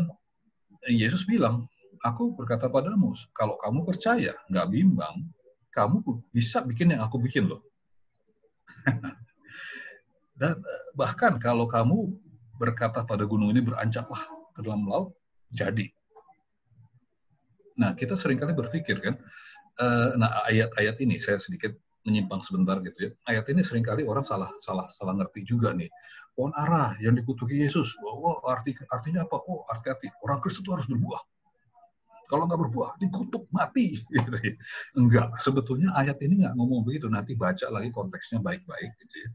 Yesus bilang, aku berkata padamu, kalau kamu percaya, nggak bimbang, kamu bisa bikin yang aku bikin loh. Dan bahkan kalau kamu berkata pada gunung ini berancaklah ke dalam laut, jadi. Nah, kita seringkali berpikir kan, ayat-ayat ini saya sedikit menyimpang sebentar gitu ya. Ayat ini seringkali orang salah ngerti juga nih. Pohon ara yang dikutuki Yesus, artinya apa? Oh, hati-hati. Orang Kristen itu harus berbuah. Kalau nggak berbuah, dikutuk mati. Gitu ya. Enggak, sebetulnya ayat ini nggak ngomong begitu. Nanti baca lagi konteksnya baik-baik. Gitu ya.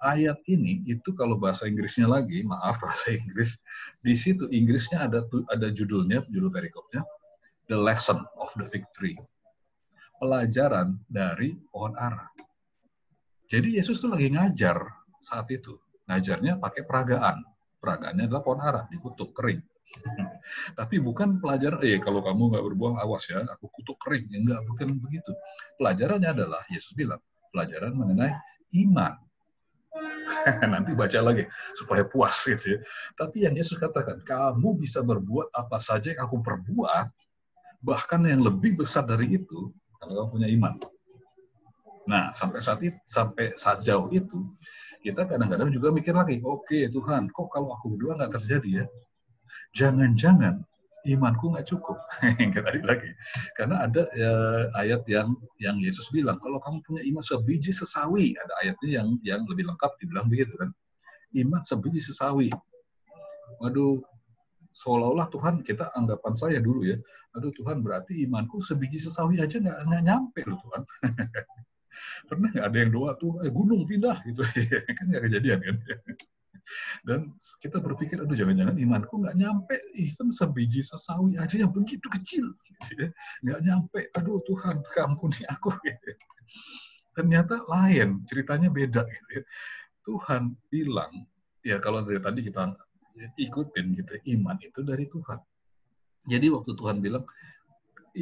Ayat ini itu kalau bahasa Inggrisnya lagi, maaf bahasa Inggris, di situ Inggrisnya ada judulnya, judul perikopnya, The Lesson of the Fig Tree. Pelajaran dari pohon ara. Jadi Yesus tuh lagi ngajar saat itu. Ngajarnya pakai peragaan. Peragaannya adalah pohon ara, dikutuk kering. Tapi bukan pelajaran, kalau kamu nggak berbuah, awas ya, aku kutuk kering. Enggak, bukan begitu. Pelajarannya adalah, Yesus bilang, pelajaran mengenai iman. Nanti baca lagi, supaya puas gitu ya. Tapi yang Yesus katakan, kamu bisa berbuat apa saja yang aku perbuat, bahkan yang lebih besar dari itu, kalau kamu punya iman. Nah, sampai saat jauh itu, kita kadang-kadang juga mikir lagi, oke Tuhan, kok kalau aku berdua nggak terjadi ya? Jangan-jangan imanku nggak cukup. Tadi lagi, karena ada ayat yang Yesus bilang, kalau kamu punya iman sebiji sesawi, ada ayatnya yang lebih lengkap dibilang begitu kan, iman sebiji sesawi. Waduh, seolah-olah Tuhan, kita anggapan saya dulu ya, aduh Tuhan berarti imanku sebiji sesawi aja nggak nyampe loh Tuhan. Pernah nggak ada yang doa tuh, gunung pindah gitu, kan nggak kejadian kan. Dan kita berpikir, aduh jangan-jangan imanku nggak nyampe, even sebiji sesawi aja yang begitu kecil, gitu ya. Nggak nyampe, aduh Tuhan ampuni aku. Gitu. Ternyata lain, ceritanya beda. Gitu ya. Tuhan bilang, ya kalau dari tadi kita ikutin gitu, iman itu dari Tuhan. Jadi waktu Tuhan bilang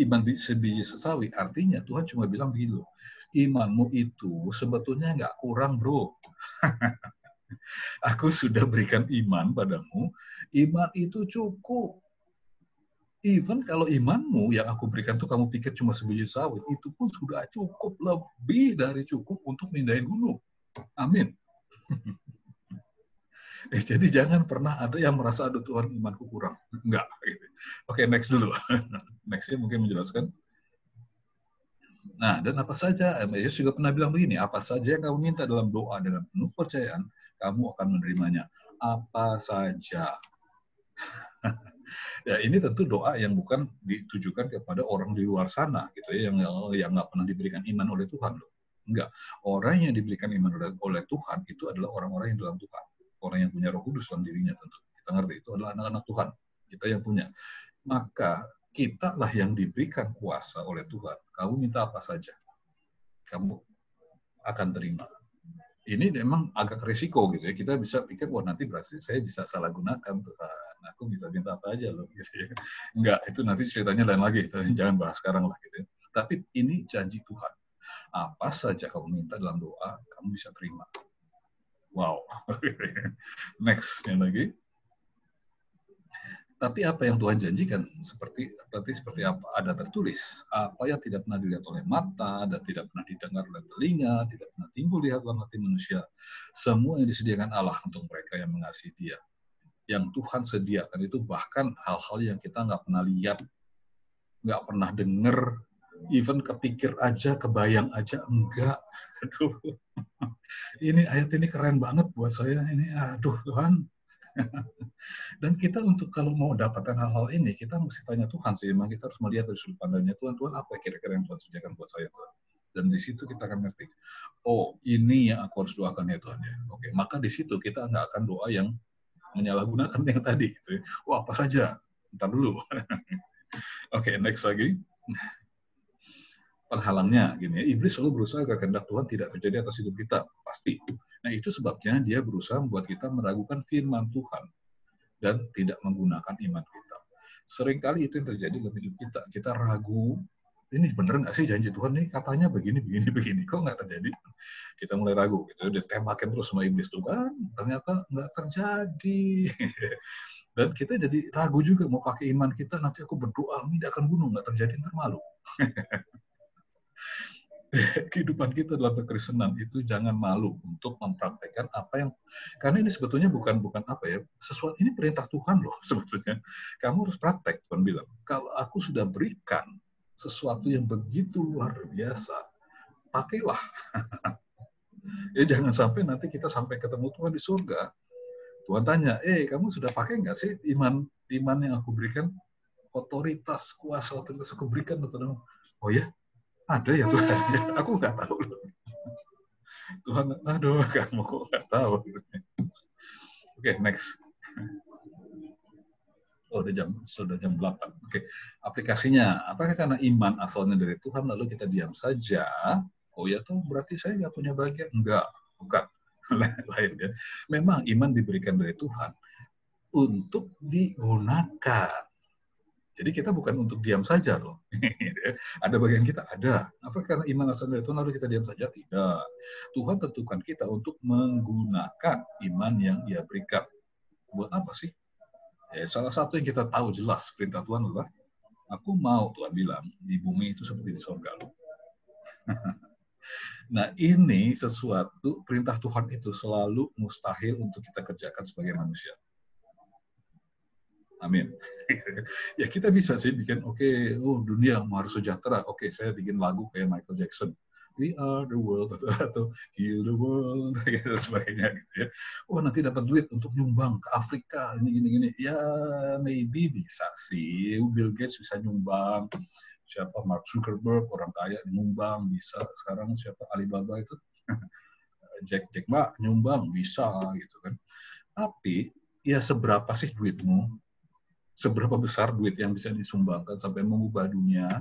iman sebiji sesawi, artinya Tuhan cuma bilang begini loh, imanmu itu sebetulnya nggak kurang bro. Aku sudah berikan iman padamu, iman itu cukup. Even kalau imanmu yang aku berikan tuh kamu pikir cuma sebiji sesawi, itu pun sudah cukup, lebih dari cukup untuk mindahin gunung. Amin. Jadi jangan pernah ada yang merasa, aduh Tuhan imanku kurang. Enggak. Gitu. Oke, next dulu. Nextnya mungkin menjelaskan. Nah, dan apa saja, Yesus juga pernah bilang begini, apa saja yang kamu minta dalam doa dengan penuh percayaan, kamu akan menerimanya. Apa saja. Ya, ini tentu doa yang bukan ditujukan kepada orang di luar sana, gitu ya, yang nggak pernah diberikan iman oleh Tuhan. Loh. Enggak. Orang yang diberikan iman oleh Tuhan, itu adalah orang-orang yang dalam Tuhan. Orang yang punya Roh Kudus dalam dirinya tentu. Kita ngerti, itu adalah anak-anak Tuhan. Kita yang punya. Maka kita lah yang diberikan kuasa oleh Tuhan. Kamu minta apa saja, kamu akan terima. Ini memang agak risiko gitu ya. Kita bisa pikir, wah nanti berarti saya bisa salah gunakan Tuhan. Aku bisa minta apa aja loh. Gitu ya. Enggak, itu nanti ceritanya lain lagi. Jangan bahas sekarang lah gitu ya. Tapi ini janji Tuhan. Apa saja kamu minta dalam doa, kamu bisa terima. Wow. Next yang lagi. Tapi apa yang Tuhan janjikan seperti apa? Ada tertulis, apa yang tidak pernah dilihat oleh mata, dan tidak pernah didengar oleh telinga, tidak pernah timbul di dalam hati manusia. Semua yang disediakan Allah untuk mereka yang mengasihi Dia. Yang Tuhan sediakan itu bahkan hal-hal yang kita nggak pernah lihat, nggak pernah dengar, even kepikir aja, kebayang aja, enggak. Aduh. Ini ayat ini keren banget buat saya. Ini, aduh Tuhan. Dan kita untuk kalau mau dapatkan hal-hal ini, kita mesti tanya Tuhan sih. Memang kita harus melihat dari sudut pandangnya Tuhan. Tuhan apa kira-kira yang Tuhan sediakan buat saya Tuhan? Dan di situ kita akan ngerti. Oh, ini yang aku harus doakan ya Tuhan ya. Oke, maka di situ kita nggak akan doa yang menyalahgunakan yang tadi. Gitu ya. Wah, apa saja? Ntar dulu. Oke, next lagi. Penghalangnya gini ya, iblis selalu berusaha agar kehendak Tuhan tidak terjadi atas hidup kita, pasti. Nah itu sebabnya dia berusaha membuat kita meragukan firman Tuhan dan tidak menggunakan iman kita. Seringkali itu yang terjadi dalam hidup kita. Kita ragu, ini bener nggak sih janji Tuhan nih, katanya begini, kok nggak terjadi? Kita mulai ragu, gitu. Ditembakin terus sama iblis tuh kan, ternyata nggak terjadi. Dan kita jadi ragu juga, mau pakai iman kita, nanti aku berdoa, mindahkan gunung, nggak terjadi, ntar malu. Kehidupan kita dalam kekristenan itu jangan malu untuk mempraktekkan apa yang, karena ini sebetulnya bukan apa ya, sesuatu ini perintah Tuhan loh sebetulnya. Kamu harus praktek, Tuhan bilang. Kalau aku sudah berikan sesuatu yang begitu luar biasa, pakailah. Ya jangan sampai nanti kita sampai ketemu Tuhan di surga. Tuhan tanya, kamu sudah pakai nggak sih iman yang aku berikan, otoritas, kuasa otoritas aku berikan kepadamu? Oh ya, ada ya Tuhan, aku nggak tahu. Tuhan, aduh, kamu kok nggak tahu. Oke, next. Oh, sudah jam 8. Oke, aplikasinya. Apakah karena iman asalnya dari Tuhan, lalu kita diam saja? Oh ya, tuh berarti saya nggak punya bagian? Enggak, bukan. Lain ya. Memang iman diberikan dari Tuhan untuk digunakan. Jadi kita bukan untuk diam saja loh. Ada bagian kita, ada. Apa karena iman asal dari Tuhan lalu kita diam saja? Tidak. Tuhan tentukan kita untuk menggunakan iman yang Ia berikan. Buat apa sih? Salah satu yang kita tahu jelas perintah Tuhan adalah, aku mau, Tuhan bilang, di bumi itu seperti di surga loh. Nah ini sesuatu, perintah Tuhan itu selalu mustahil untuk kita kerjakan sebagai manusia. Amin. Ya kita bisa sih bikin, dunia harus sejahtera. Saya bikin lagu kayak Michael Jackson. We are the world, atau heal the world, dan sebagainya gitu ya. Nanti dapat duit untuk nyumbang ke Afrika, ini. Ya maybe bisa sih. Bill Gates bisa nyumbang. Siapa Mark Zuckerberg, orang kaya nyumbang bisa. Sekarang siapa Alibaba itu? Jack Ma nyumbang bisa gitu kan. Tapi ya seberapa sih duitmu? Seberapa besar duit yang bisa disumbangkan sampai mengubah dunia?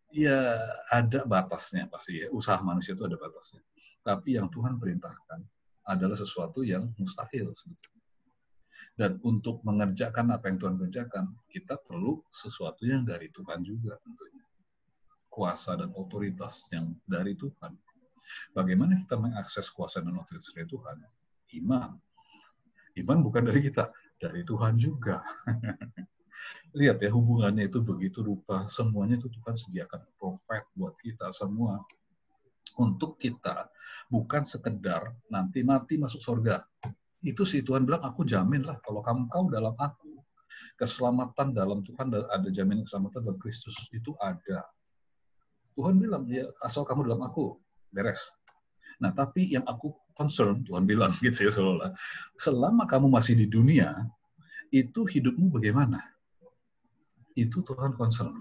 Ya ada batasnya pasti ya. Usaha manusia itu ada batasnya. Tapi yang Tuhan perintahkan adalah sesuatu yang mustahil sebetulnya. Dan untuk mengerjakan apa yang Tuhan kerjakan, kita perlu sesuatu yang dari Tuhan juga tentunya. Kuasa dan otoritas yang dari Tuhan. Bagaimana kita mengakses kuasa dan otoritas dari Tuhan? Iman. Iman bukan dari kita, dari Tuhan juga. Lihat ya, hubungannya itu begitu rupa. Semuanya itu Tuhan sediakan provide buat kita semua. Untuk kita, bukan sekedar nanti mati masuk surga. Itu sih Tuhan bilang, aku jamin lah kalau kau dalam aku, keselamatan dalam Tuhan, ada jaminan keselamatan dalam Kristus, itu ada. Tuhan bilang, ya asal kamu dalam aku, beres. Nah, tapi yang aku concern, Tuhan bilang gitu ya, seolah-olah, selama kamu masih di dunia, itu hidupmu bagaimana? Itu Tuhan concern.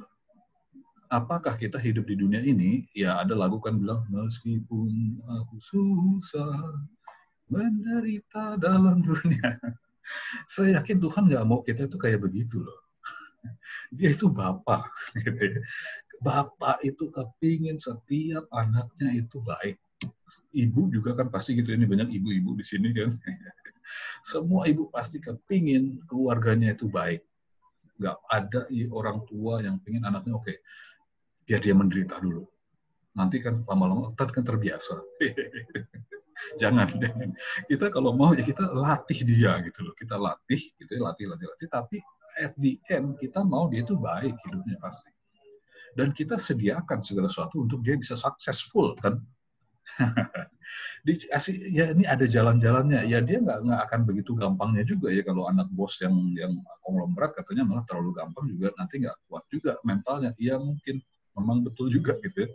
Apakah kita hidup di dunia ini, ya ada lagu kan bilang, meskipun aku susah, menderita dalam dunia. Saya yakin Tuhan nggak mau kita itu kayak begitu loh. Dia itu Bapa. Gitu ya. Bapak itu kepingin setiap anaknya itu baik. Ibu juga kan pasti gitu, ini banyak ibu-ibu di sini kan. Semua ibu pasti kepingin keluarganya itu baik. Nggak ada orang tua yang pingin anaknya biar dia menderita dulu. Nanti kan lama-lama kan terbiasa. Jangan. Kita kalau mau ya kita latih dia gitu loh. Kita latih gitu ya, latih. Tapi at the end kita mau dia itu baik hidupnya pasti. Dan kita sediakan segala sesuatu untuk dia bisa successful kan. Ya ini ada jalan-jalannya. Ya dia nggak akan begitu gampangnya juga ya, kalau anak bos yang konglomerat katanya malah terlalu gampang juga, nanti nggak kuat juga mentalnya. Ya mungkin memang betul juga gitu ya.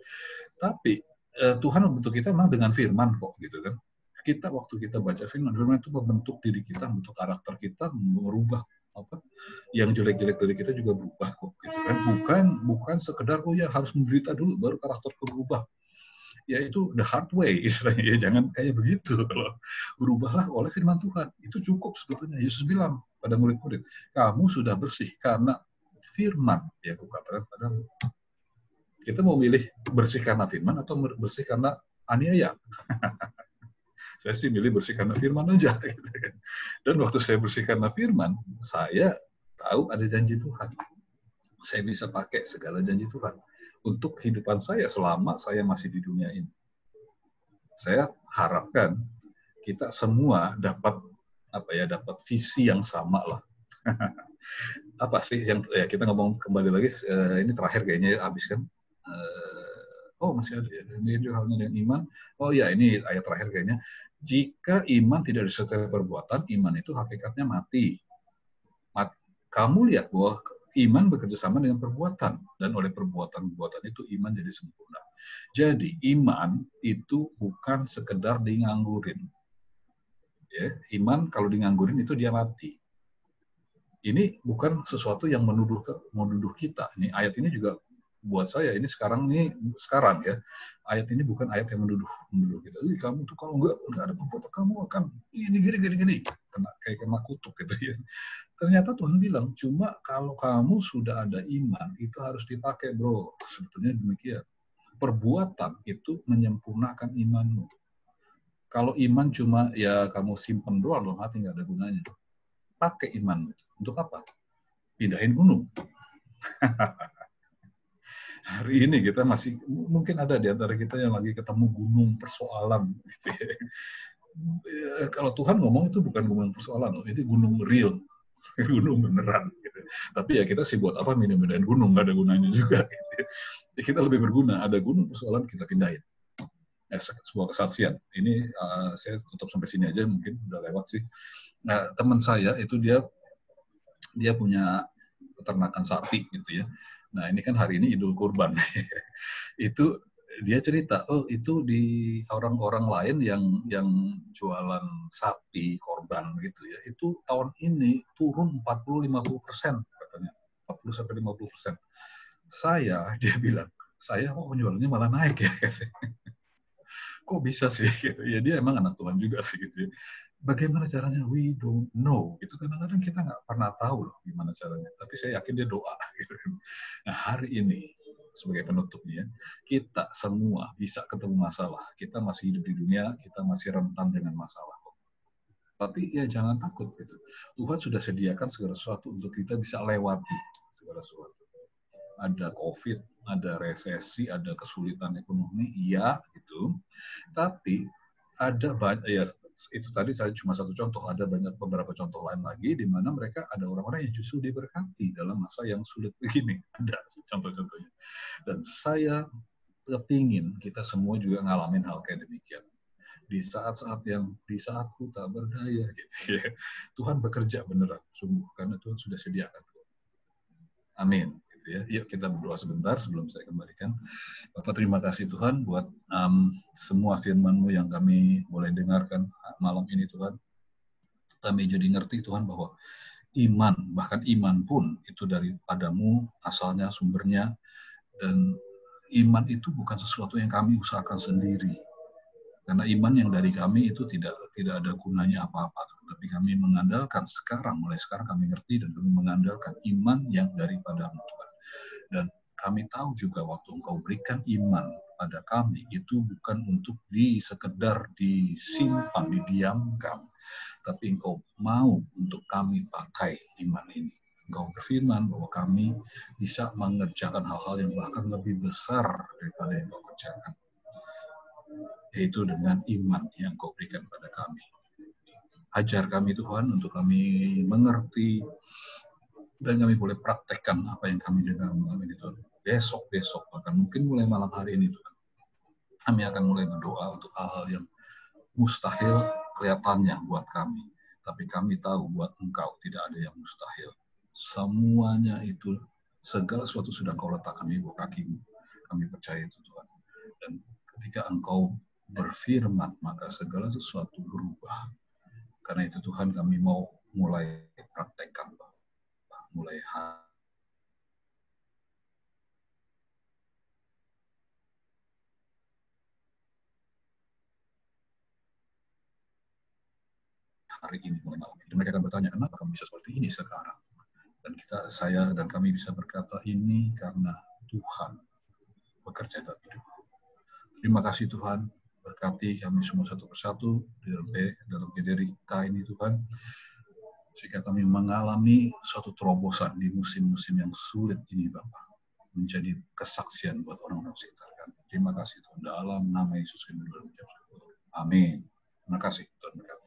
Tapi Tuhan membentuk kita memang dengan firman kok gitu kan. Kita waktu kita baca firman itu membentuk diri kita, membentuk karakter kita, merubah yang jelek-jelek dari kita juga berubah kok gitu kan. Bukan sekedar ya harus menderita dulu baru karakterku berubah. Ya itu the hard way istilahnya, ya jangan kayak begitu. Kalau berubahlah oleh firman Tuhan, itu cukup sebetulnya. Yesus bilang pada murid-murid, kamu sudah bersih karena firman yang kukatakan padamu. Kita mau milih bersih karena firman atau bersih karena aniaya? Saya sih milih bersih karena firman aja. Gitu kan. Dan waktu saya bersih karena firman, saya tahu ada janji Tuhan. Saya bisa pakai segala janji Tuhan untuk kehidupan saya selama saya masih di dunia ini. Saya harapkan kita semua dapat dapat visi yang sama lah. Apa sih yang kita ngomong kembali lagi, ini terakhir kayaknya habis kan? Masih ada ya. Ini halnya dengan iman. Oh ya, ini ayat terakhir kayaknya. Jika iman tidak disertai perbuatan, iman itu hakikatnya mati. Kamu lihat bahwa iman bekerja sama dengan perbuatan, dan oleh perbuatan-perbuatan itu iman jadi sempurna. Jadi iman itu bukan sekedar nganggurin. Ya, iman kalau nganggurin itu dia mati. Ini bukan sesuatu yang menuduh kita. Ini ayat ini juga buat saya ini sekarang ya. Ayat ini bukan ayat yang menuduh kita. Kamu tuh kalau nggak ada perbuatan kamu akan ini gini. Kena kutuk gitu ya. Ternyata Tuhan bilang, cuma kalau kamu sudah ada iman, itu harus dipakai, bro. Sebetulnya demikian. Perbuatan itu menyempurnakan imanmu. Kalau iman cuma ya kamu simpen doang dalam hati, nggak ada gunanya. Pakai iman. Untuk apa? Pindahin gunung. Hari ini kita masih, mungkin ada di antara kita yang lagi ketemu gunung persoalan. Gitu ya. Kalau Tuhan ngomong itu bukan gunung persoalan, itu gunung real. Gunung beneran. Gitu. Tapi ya kita sih buat apa pindahin gunung, nggak ada gunanya juga. Gitu. Ya kita lebih berguna, ada gunung persoalan kita pindahin. Sebuah kesaksian. Ini saya tutup sampai sini aja, mungkin udah lewat sih. Nah, teman saya itu dia punya peternakan sapi gitu ya. Nah, ini kan hari ini Idul Kurban. Itu dia cerita, itu di orang-orang lain yang jualan sapi korban gitu ya. Itu tahun ini turun 40-50% katanya. 40-50%. Dia bilang, saya penjualannya malah naik ya. Kok bisa sih gitu. Ya dia emang anak Tuhan juga sih gitu ya. Bagaimana caranya? We don't know. Itu kadang-kadang kita nggak pernah tahu loh gimana caranya. Tapi saya yakin dia doa. Gitu. Nah hari ini sebagai penutupnya, kita semua bisa ketemu masalah. Kita masih hidup di dunia, kita masih rentan dengan masalah. Tapi ya jangan takut gitu. Tuhan sudah sediakan segala sesuatu untuk kita bisa lewati segala sesuatu. Ada COVID, ada resesi, ada kesulitan ekonomi, iya gitu. Tapi ada banyak, ya itu tadi saya cuma satu contoh, ada beberapa contoh lain lagi di mana mereka ada orang-orang yang justru diberkati dalam masa yang sulit begini. Ada contoh-contohnya. Dan saya kepingin kita semua juga ngalamin hal kayak demikian. Di saatku tak berdaya, gitu ya. Tuhan bekerja beneran, sungguh, karena Tuhan sudah sediakan. Amin. Ya. Yuk kita berdoa sebentar sebelum saya kembalikan. Bapak terima kasih Tuhan buat semua firman-Mu yang kami boleh dengarkan malam ini Tuhan. Kami jadi ngerti Tuhan bahwa iman, bahkan iman pun itu daripadamu asalnya, sumbernya. Dan iman itu bukan sesuatu yang kami usahakan sendiri. Karena iman yang dari kami itu tidak ada gunanya apa-apa. Tapi kami mengandalkan mulai sekarang kami ngerti dan kami mengandalkan iman yang daripada-Mu Tuhan. Dan kami tahu juga waktu Engkau berikan iman pada kami, itu bukan untuk sekedar disimpan, didiamkan. Tapi Engkau mau untuk kami pakai iman ini. Engkau berfirman bahwa kami bisa mengerjakan hal-hal yang bahkan lebih besar daripada yang Engkau kerjakan. Yaitu dengan iman yang Engkau berikan pada kami. Ajar kami Tuhan untuk kami mengerti dan kami boleh praktekkan apa yang kami dengar malam ini Tuhan. Besok, bahkan mungkin mulai malam hari ini Tuhan. Kami akan mulai berdoa untuk hal-hal yang mustahil kelihatannya buat kami. Tapi kami tahu buat Engkau tidak ada yang mustahil. Semuanya itu, segala sesuatu sudah Engkau letakkan di bawah kaki-Mu. Kami percaya itu Tuhan. Dan ketika Engkau berfirman, maka segala sesuatu berubah. Karena itu Tuhan kami mau mulai praktekkan, mulai hari ini, mulai malam ini. Dan mereka akan bertanya, kenapa kamu bisa seperti ini sekarang? Dan saya dan kami bisa berkata, ini karena Tuhan bekerja dalam hidupku. Terima kasih Tuhan, berkati kami semua satu persatu dalam PDRK ini Tuhan. Jika kami mengalami suatu terobosan di musim-musim yang sulit ini, Bapak, menjadi kesaksian buat orang-orang sekitar kami. Terima kasih Tuhan, dalam nama Yesus kami berdoa. Amin. Terima kasih Tuhan.